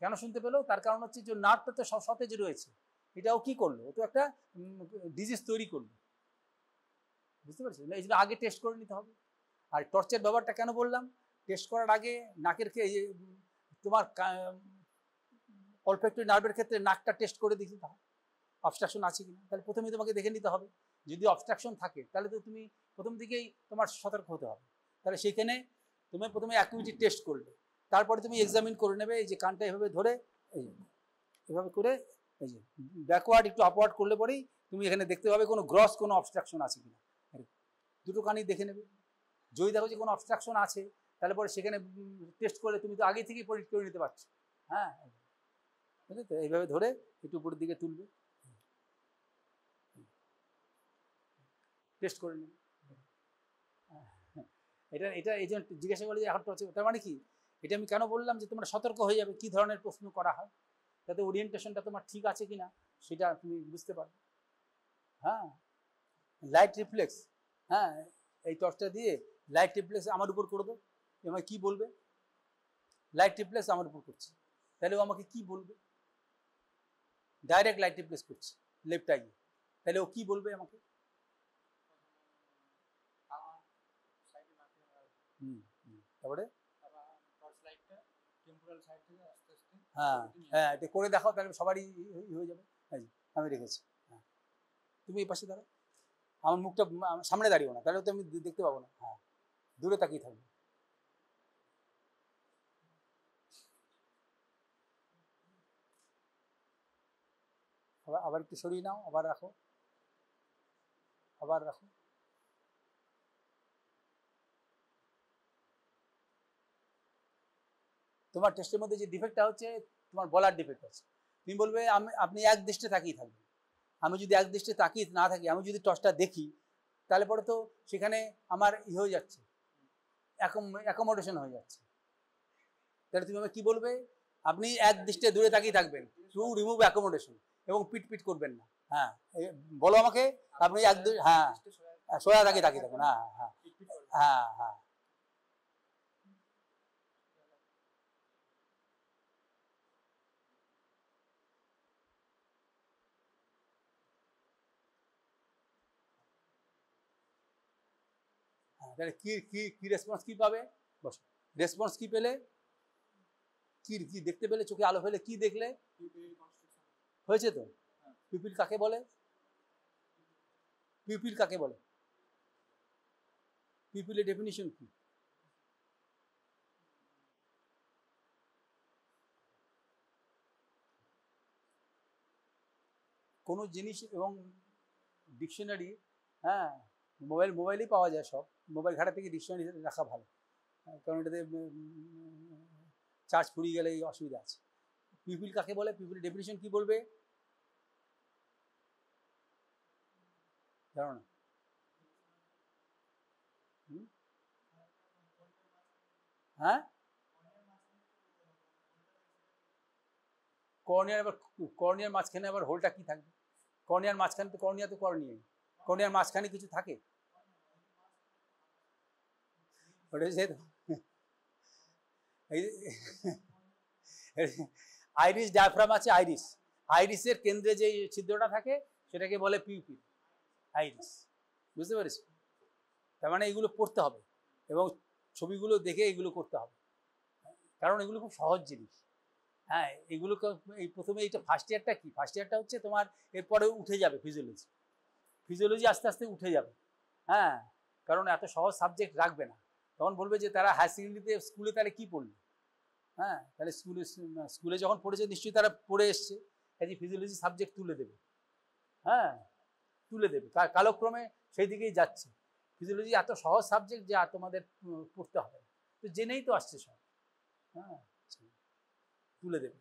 কেন শুনতে পেলো? তার কারণ হচ্ছে যে নার্ভটা তো সতেজ রয়েছে, এটাও কি করলো, ও তো একটা ডিজিজ তৈরি করলো, বুঝতে পারছি? এই জন্য আগে টেস্ট করে নিতে হবে। আর টর্চের ব্যাপারটা কেন বললাম, টেস্ট করার আগে নাকের তোমার অলফ্যাক্টরি নার্ভের ক্ষেত্রে নাকটা টেস্ট করে দিতে হবে অবস্ট্রাকশন আছে কিনা। তাহলে প্রথমে তোমাকে দেখে নিতে হবে, যদি অবস্ট্রাকশন থাকে তাহলে তো তুমি প্রথম দিকেই তোমার সতর্ক হতে হবে। তাহলে সেইখানে তুমি প্রথমে অ্যাকুইটি টেস্ট করলে, তারপরে তুমি এক্সামিন করে নেবে, এই যে কানটা এভাবে ধরে এই এভাবে করে এই যে ব্যাকওয়ার্ড একটু আপওয়ার্ড করলে পরেই তুমি এখানে দেখতে পাবে কোনো গ্রস কোনো অবস্ট্রাকশন আছে কিনা, দুটো কানই দেখে নেবে। যদি দেখো যে কোনো অবস্ট্রাকশন আছে, তাহলে পরে সেখানে টেস্ট করলে তুমি তো আগে থেকেই পরীক্ষা করে নিতে পারছো। হ্যাঁ, বুঝলি তো? এইভাবে ধরে একটু উপরের দিকে তুলবে, টেস্ট করে নেবে। এটা এই জন্য জিজ্ঞাসা করলে যে এখন হচ্ছে, তার মানে কি, এটা আমি কেন বললাম যে তোমরা সতর্ক হয়ে যাবে কি ধরনের প্রশ্ন করা হয়, যাতে ওরিয়েন্টেশনটা তোমার ঠিক আছে কিনা সেটা তুমি বুঝতে পারবে। হ্যাঁ, লাইট রিফ্লেক্স, হ্যাঁ, এই টর্চটা দিয়ে লাইট রিফ্লেক্স আমার উপর করে দাও, আমাকে কি বলবে? লাইট রিফ্লেক্স আমার উপর করছে, তাহলে ও আমাকে কি বলবে? ডাইরেক্ট লাইট রিফ্লেক্স করছে লেফট আইয়ে, তাহলে ও কি বলবে আমাকে? তারপরে হ্যাঁ হ্যাঁ, এটা করে দেখাও, তাহলে সবারই হয়ে যাবে। আমি রেখেছি, হ্যাঁ, তুমি এই পাশে দাঁড়াও, আমার মুখটা সামনে দাঁড়িয়েও না, তাহলে তো আমি দেখতে পাবো না। হ্যাঁ, দূরে তাকিয়ে থাকবে। আবার একটু সরিয়ে নাও, আবার রাখো, আবার রাখো। তোমার টেস্টের মধ্যে যে ডিফেক্টটা হচ্ছে, তোমার বলার ডিফেক্ট আছে। তুমি বলবে আপনি এক দৃষ্টে তাকিয়ে থাকবেন। আমি যদি এক দৃষ্টে তাকিয়ে না থাকি, আমি যদি টর্চটা দেখি, তাহলে পরে তো সেখানে আমার হয়ে যাচ্ছে, অ্যাকোমোডেশন হয়ে যাচ্ছে। তাহলে তুমি আমাকে কি বলবে? আপনি এক দৃষ্টে দূরে তাকিয়ে থাকবেন, টু রিমুভ অ্যাকোমোডেশন, এবং পিট করবেন না। হ্যাঁ, বলো আমাকে, আপনি হ্যাঁ সোজা তাকিয়ে থাকবেন। হ্যাঁ হ্যাঁ হ্যাঁ হ্যাঁ, তাহলে কি কি কি রেসপন্স কি পাবে? বস, রেসপন্স কি পেলে, কি কি দেখতে পেলে, চোখে আলো পেলে, কি দেখলে? হয়েছে তো। পিপিল কাকে বলে? পিপিল কাকে বলে? পিপিলের ডেফিনিশন কি? কোনো জিনিস, এবং ডিকশনারি, হ্যাঁ, মোবাইলেই পাওয়া যায় সব, মোবাইল ঘাটা থেকে ডিকশনারি রাখা ভালো, কারণ এটাতে চার্জ ফুরিয়ে গেলে এই অসুবিধা আছে। পিপিল কাকে বলে? পিপিলের ডেফিনিশন কি বলবে? জানো না? হ্যাঁ, কর্নিয়ার মাঝখানে আবার হোলটা কি থাকবে? কর্নিয়ার মাঝখানে তো কর্নিয়ার মাঝখানে কিছু থাকে? ওটা হচ্ছে আইরিস ডায়াফ্রাম আছে, আইরিসের কেন্দ্রে যে ছিদ্রটা থাকে সেটাকে বলে পিউপিল, আইরিস। বুঝতে পেরেছি? তার মানে এগুলো পড়তে হবে এবং ছবিগুলো দেখে এগুলো করতে হবে, কারণ এগুলো খুব সহজ জিনিস। হ্যাঁ, এগুলো এই প্রথমে এইটা ফার্স্ট ইয়ারটা কি, ফার্স্ট ইয়ারটা হচ্ছে তোমার, এরপরে উঠে যাবে ফিজিওলজি আস্তে আস্তে উঠে যাবে। হ্যাঁ, কারণ এত সহজ সাবজেক্ট রাখবে না, তখন বলবে যে তারা হায়ার সেকেন্ডারিতে স্কুলে তারা কি পড়লো, হ্যাঁ তাহলে স্কুলে যখন পড়েছে নিশ্চয়ই তারা পড়ে এসছে, কাজে ফিজিওলজি সাবজেক্ট তুলে দেবে, হ্যাঁ তুলে দেবে, কালক্রমে সেই দিকেই যাচ্ছে। ফিজিওলজি এত সহজ সাবজেক্ট যে আর তোমাদের পড়তে হবে, তো জেনেই তো আসছে সব, হ্যাঁ তুলে দেবে।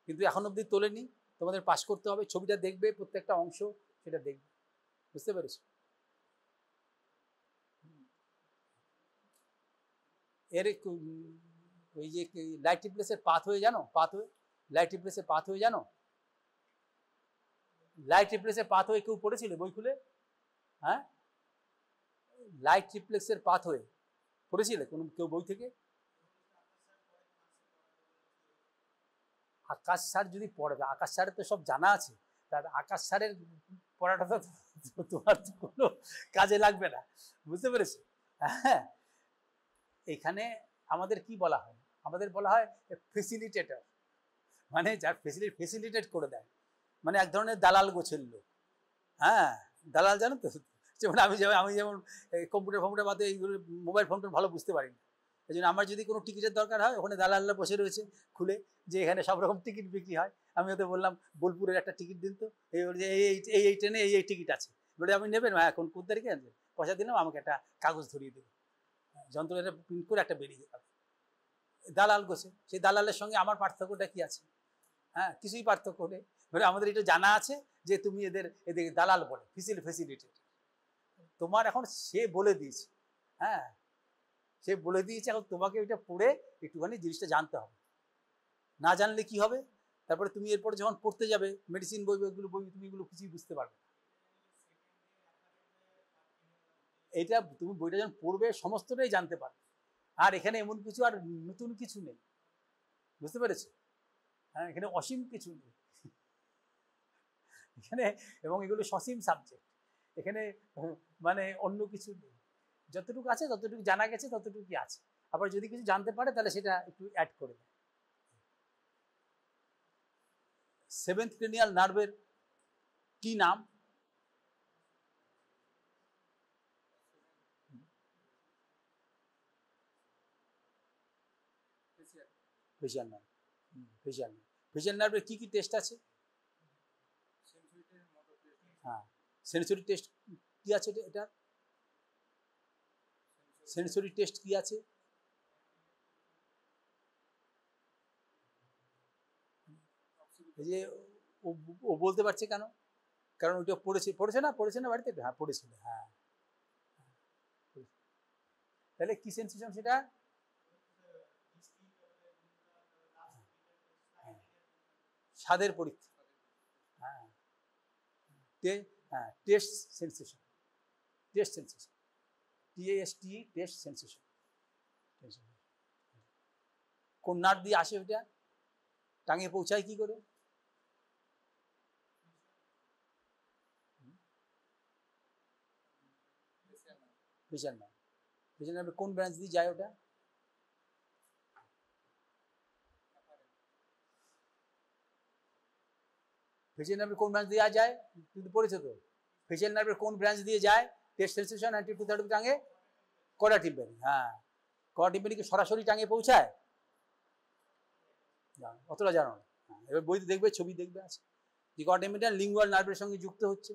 কিন্তু এখন অবধি তোলেনি, তোমাদের পাস করতে হবে, ছবিটা দেখবে, প্রত্যেকটা অংশ সেটা দেখবে, বুঝতে পেরেছো? এর ওই যে লাইট রিপ্লেসের পাথওয়ে জানো, পাথওয়ে, লাইট রিপ্লেসের পাথওয়ে জানো, লাইট রিপ্লেসের পাথওয়ে কেউ পড়েছিলে বই খুলে? হ্যাঁ, লাইট রিপ্লেক্সের পাথওয়ে পড়েছিলে কোন কেউ বই থেকে? আকাশ স্যার যদি পড়বে, আকাশ স্যারের তো সব জানা আছে, তার আকাশ স্যারের পড়াটা তো তোমার কোনো কাজে লাগবে না, বুঝতে পেরেছো? হ্যাঁ, এখানে আমাদের কি বলা হয়, আমাদের বলা হয় ফেসিলিটেটর, মানে যার ফেসিলিটেট করে দেয়, মানে এক ধরনের দালাল গোছের লোক। হ্যাঁ, দালাল জানো তো, যেমন আমি যেমন কম্পিউটার বাদে এইগুলো মোবাইল ফোন ভালো বুঝতে পারি না, এই জন্য আমার যদি কোনো টিকিটের দরকার হয়, ওখানে দালালরা বসে রয়েছে খুলে, যে এখানে সব রকম টিকিট বিক্রি হয়, আমি হয়তো বললাম বোলপুরের একটা টিকিট দিন তো, এই ট্রেনে এই টিকিট আছে, বলে আপনি নেবেন, হ্যাঁ এখন কোন তারিখে আনবেন, পয়সা দিলাম, আমাকে একটা কাগজ ধরিয়ে দেবে, যন্ত্রটা প্রিন্ট করে একটা বেরিয়ে যাবে, দালাল গোছে। সেই দালালের সঙ্গে আমার পার্থক্যটা কি আছে? হ্যাঁ, কিছুই পার্থক্য নেই, আমাদের এটা জানা আছে যে তুমি এদের দালাল বলে, ফেসিলিটেট, তোমার এখন সে বলে দিয়েছে, হ্যাঁ সে বলে দিয়েছে, এখন তোমাকে ওইটা পড়ে একটুখানি জিনিসটা জানতে হবে, না জানলে কি হবে, তারপরে তুমি এরপরে যখন পড়তে যাবে মেডিসিন বই, তুমি এগুলো কিছুই বুঝতে পারবে, এটা তুমি বইটা যখন পড়বে সমস্তটাই জানতে পারবে, আর এখানে এমন কিছু আর নতুন কিছু নেই, বুঝতে পেরেছো? হ্যাঁ, এখানে অসীম কিছু নেই এখানে, এবং এগুলো সসীম সাবজেক্ট, এখানে মানে অন্য কিছু নেই, যতটুকু আছে ততটুকু জানা গেছে, ততটুকুই আছে, আবার যদি কিছু জানতে পারে তাহলে সেটা একটু অ্যাড করে দেয়। সেভেন্থ ক্রেনিয়াল নার্ভের কি নাম? ফেশিয়াল নার্ভ, ফেশিয়াল নার্ভের কি কি টেস্ট আছে? হ্যাঁ, সেন্সরি টেস্ট কি আছে, এটা সেন্সরি টেস্ট কি আছে? এই যে ও বলতে পারছে কেন? কারণ ওইটা পড়েছে না বাড়িতে, হ্যাঁ পড়েছিল, হ্যাঁ তাহলে কি সেন্সেশন সেটা? স্বাদের পরীক্ষা, হ্যাঁ taste sensation, taste sensation, TAST, taste sensation. কোন নার্ভ দিয়ে আসে ওইটা, টাঙে পৌঁছায় কি করে? ফেশিয়াল নার্ভ, ফেশিয়াল নার্ভের কোন ব্রাঞ্চ দিয়ে যায় ওটা? ফেশিয়াল নার্ভের কোন ব্রাঞ্চ দিয়ে যায়? তুমি পড়েছো তো, ফেশিয়াল নার্ভের কোন ব্রাঞ্চ দিয়ে যায় test sensation anterior two third টাঙে? কর্ডা টিম্পানি, হ্যাঁ কর্ডা টিম্পানিকে সরাসরি টাঙে পৌঁছায়? অতটা জানো না, এবার বইতে দেখবে, ছবি দেখবে আছে যে কর্ডা টিম্পানি লিঙ্গুয়াল নার্ভের সঙ্গে যুক্ত হচ্ছে,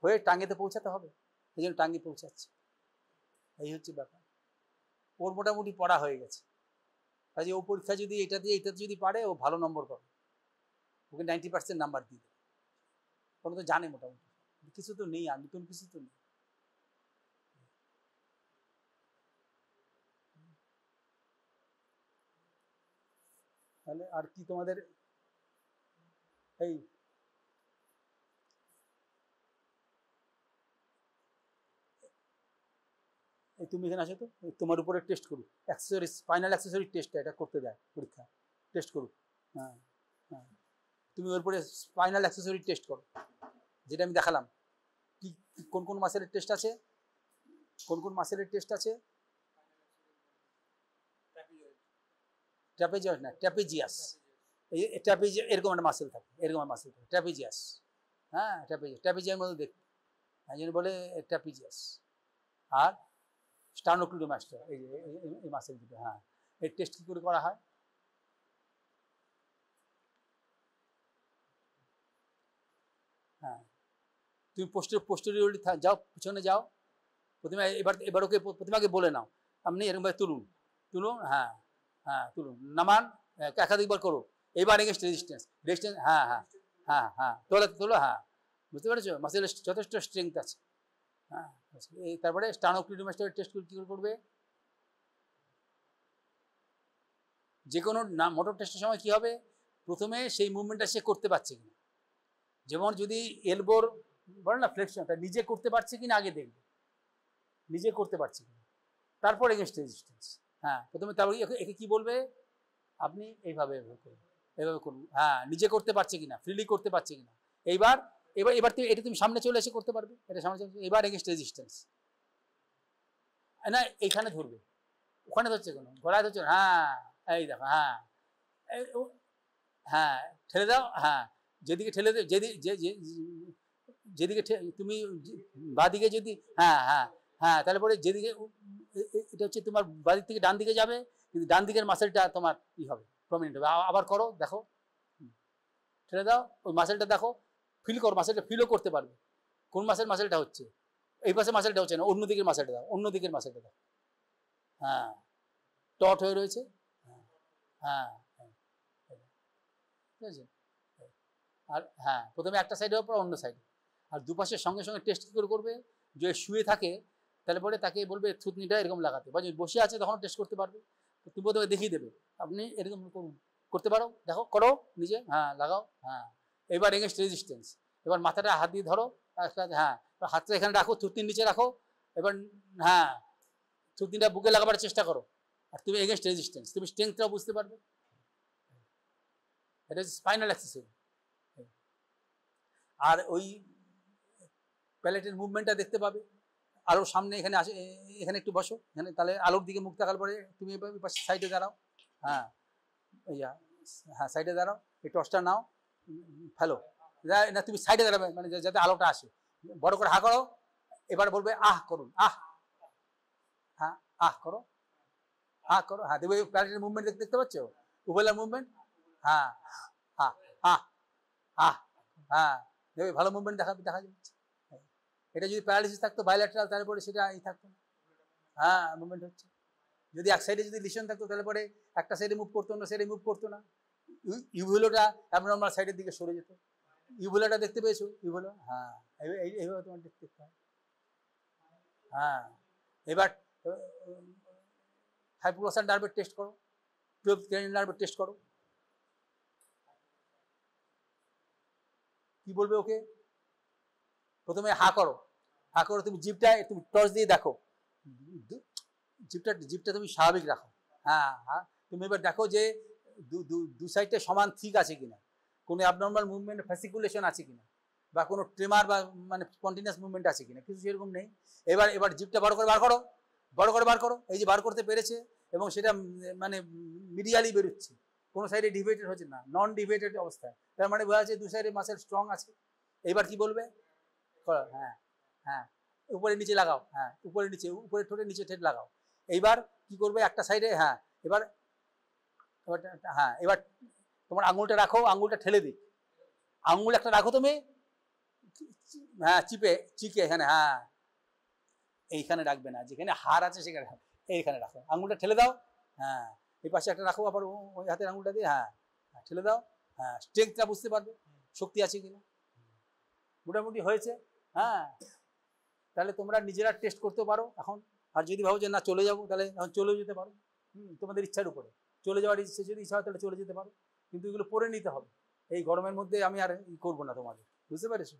হয়ে টাঙেতে পৌঁছাতে হবে, সেই জন্য টাঙে পৌঁছাচ্ছে, এই হচ্ছে ব্যাপার। ওর মোটামুটি পড়া হয়ে গেছে, কাজে ও পরীক্ষা যদি এটাতে যদি পারে, ও ভালো নম্বর পাবে, ওকে 90% নাম্বার দিয়ে দেবে, ওরা তো জানে মোটামুটি, কিছু তো নেই, আর নতুন কিছু তো নেই। তাহলে আর কি তোমাদের এই তুমি এখানে আসো তো, তোমার উপরে টেস্ট করুক, অ্যাক্সেসরি স্পাইনাল অ্যাক্সেসরি টেস্টটা এটা করতে দেয় পরীক্ষা, টেস্ট করুক, হ্যাঁ হ্যাঁ তুমি ওর উপরে স্পাইনাল অ্যাক্সেসরি টেস্ট করো, যেটা আমি দেখালাম, কি কোন কোন মাসেলের টেস্ট আছে, কোন কোন মাসেলের টেস্ট আছে? ট্র্যাপেজিয়াস না, ট্র্যাপেজিয়াস, এই ট্র্যাপেজিয়াস এরকম একটা মাসেল থাকে, ট্র্যাপেজিয়াস, হ্যাঁ ট্র্যাপেজিয়াস মধ্যে দেখতে, এই জন্য বলে ট্র্যাপেজিয়াস। আর স্টার্নোক্লিডোমাস্টার, এই মাসেল দুটো। হ্যাঁ, এর টেস্ট কী করে করা হয়? হ্যাঁ, তুমি পোস্টেরিয়রলি যাও, পিছনে যাও, প্রথমে এবার ওকে প্রথমে আগে বলে নাও, আপনি এরকমভাবে তুলুন, হ্যাঁ হ্যাঁ তুলুন, নামান, একাধিকবার করো, এবার এগেনস্ট রেজিস্ট্যান্স, হ্যাঁ হ্যাঁ হ্যাঁ হ্যাঁ তোলো, হ্যাঁ, বুঝতে পেরেছো? মাসেলের যথেষ্ট স্ট্রেংথ আছে। হ্যাঁ, তারপরে স্টার্নোক্লিডোমাস্টারের টেস্ট কী করে করবে? যে কোনো মোটর টেস্টের সময় কী হবে, প্রথমে সেই মুভমেন্টটা সে করতে পারছে কিনা, যেমন যদি এলবোর বলে না ফ্লেকশনটা নিজে করতে পারছে কিনা আগে দেখবে, নিজে করতে পারছে কিনা, তারপর এগেনস্ট রেজিস্ট্যান্স। হ্যাঁ, প্রথমে তারপর একে কি বলবে, আপনি এইভাবে করুন, হ্যাঁ, নিজে করতে পারছে কিনা, ফ্রিলি করতে পারছে কিনা। এবার এটা তুমি সামনে চলে এসে করতে পারবে, এটা সামনে চলে, এবার এগেনস্ট রেজিস্ট্যান্স, না এইখানে ধরবে, ওখানে ধরছে কেন, গলায় ধরছে, হ্যাঁ এই দেখো, হ্যাঁ হ্যাঁ ঠেলে দাও, হ্যাঁ যেদিকে ঠেলে দেবে, যেদিকে তুমি বাঁদিকে যদি, হ্যাঁ হ্যাঁ হ্যাঁ, তাহলে পরে যেদিকে এটা হচ্ছে তোমার বাদিক থেকে ডান দিকে যাবে, কিন্তু ডান দিকের মাসেলটা তোমার কি হবে, প্রমিনেন্ট হবে। আবার করো, দেখো, ঠেলে দাও, ওই মাসেলটা দেখো, ফিল করো, মাসেলটা ফিলও করতে পারবে, কোন মাসেলটা হচ্ছে, এই পাশে মাসেলটা হচ্ছে না, অন্য দিকের মাসেলটা দাও, অন্য দিকের মাসেলটা দাও, হ্যাঁ টট হয়ে রয়েছে, হ্যাঁ ঠিক আছে। আর হ্যাঁ, প্রথমে একটা সাইডে হওয়ার পর অন্য সাইডে, আর দুপাশের সঙ্গে সঙ্গে টেস্ট কী করে করবে, যে শুয়ে থাকে তাহলে পরে তাকে বলবে থুতনিটা এরকম লাগাতে, বা যদি বসে আছে তখন টেস্ট করতে পারবে, তুমি প্রথমে দেখিয়ে দেবে, আপনি এরকম করুন, করতে পারো, দেখো করো নিজে, হ্যাঁ লাগাও, হ্যাঁ এবার এগেনস্ট রেজিস্ট্যান্স, এবার মাথাটা হাত দিয়ে ধরো, হ্যাঁ হাতটা এখানে রাখো, থুতনির নিচে রাখো, এবার হ্যাঁ থুতনিটা বুকে লাগাবার চেষ্টা করো, আর তুমি এগেনস্ট রেজিস্ট্যান্স, তুমি স্ট্রেংথটাও বুঝতে পারবে। এটা হচ্ছে স্পাইনাল এক্সারসাইজ। আর ওই প্যালেটের মুভমেন্টটা দেখতে পাবে, আলো সামনে এখানে আসে, এখানে একটু বসো, এখানে তাহলে আলোর দিকে মুখ তাকার পরে তুমি এবার সাইডে দাঁড়াও, হ্যাঁ হ্যাঁ সাইডে দাঁড়াও, এই টর্চটা নাও, ফেলো, না তুমি সাইডে দাঁড়াবে, মানে যাতে আলোটা আসে, বড় করে হা করো, এবার বলবে আহ করুন, হ্যাঁ করো, হ্যাঁ দেখবে প্যালেটের মুভমেন্ট দেখতে পাচ্ছ, উভয়ের মুভমেন্ট, হ্যাঁ হ্যাঁ হ্যাঁ হ্যাঁ দেখবে ভালো মুভমেন্ট দেখা যাচ্ছে। এটা যদি প্যারালাইসিস থাকতো বাইল্যাটারাল, তাহলে পরে সেটা এই থাকতো, হ্যাঁ মুভমেন্ট হচ্ছে। যদি এক সাইডে যদি লিশন থাকতো তাহলে পরে একটা সাইডে মুভ করতো, অন্য সাইডে মুভ করতো না, ইউভুলোটা অ্যাবনর্মাল সাইডের দিকে সরে যেত। ইউভুলোটা দেখতে পেয়েছো, ইউভুলো, হ্যাঁ এইভাবে তোমার দেখতে হয়। হ্যাঁ, এবার হাইপোগ্লসাল নার্ভের টেস্ট করো, টুয়েলভ ক্রেনিয়াল নার্ভের টেস্ট করো, কি বলবে ওকে, প্রথমে হা করো, তুমি জিভটা তুমি টর্চ দিয়ে দেখো, জিভটা তুমি স্বাভাবিক রাখো, হ্যাঁ হ্যাঁ তুমি এবার দেখো যে দু সাইডটা সমান ঠিক আছে কিনা, কোনো অ্যাবনর্মাল মুভমেন্ট ফ্যাসিকুলেশন আছে কিনা, বা কোনো ট্রেমার বা মানে স্পন্টিনিয়াস মুভমেন্ট আছে কিনা, কিছু সেরকম নেই। এবার জিভটা বড় করে বার করো, এই যে বার করতে পেরেছে, এবং সেটা মানে মিডিয়ালি বেরোচ্ছে, কোনো সাইডে ডিভাইডেড হচ্ছে না, নন ডিভাইডেড অবস্থায়, তার মানে বোঝা যাচ্ছে দু সাইডে মাসেল স্ট্রং আছে। এবার কি বলবে, হ্যাঁ হ্যাঁ উপরে নিচে লাগাও, হ্যাঁ উপরে ঠোঁটের নিচে ঠেট লাগাও। এইবার কি করবে, একটা সাইডে, হ্যাঁ এবার তোমার আঙুলটা রাখো, আঙুলটা ঠেলে দিক, আঙুল একটা রাখো তুমি, হ্যাঁ চিকে এখানে, হ্যাঁ এইখানে রাখবে না, যেখানে হাড় আছে সেখানে, এইখানে রাখো, আঙুলটা ঠেলে দাও, হ্যাঁ এই পাশে একটা রাখো, আবার ওই হাতের আঙুলটা দিয়ে, হ্যাঁ ঠেলে দাও, হ্যাঁ স্ট্রেংথটা বুঝতে পারবে, শক্তি আছে কিনা, মোটামুটি হয়েছে। হ্যাঁ, তাহলে তোমরা নিজেরা টেস্ট করতে পারো এখন, আর যদি ভাবো যে না চলে যাবো, তাহলে এখন চলেও যেতে পারো, তোমাদের ইচ্ছার উপরে, চলে যাওয়ার যদি ইচ্ছা হয় তাহলে চলে যেতে পারো, কিন্তু এগুলো পরে নিতে হবে, এই গরমের মধ্যে আমি আর করবো না তোমাদের, বুঝতে পেরেছো।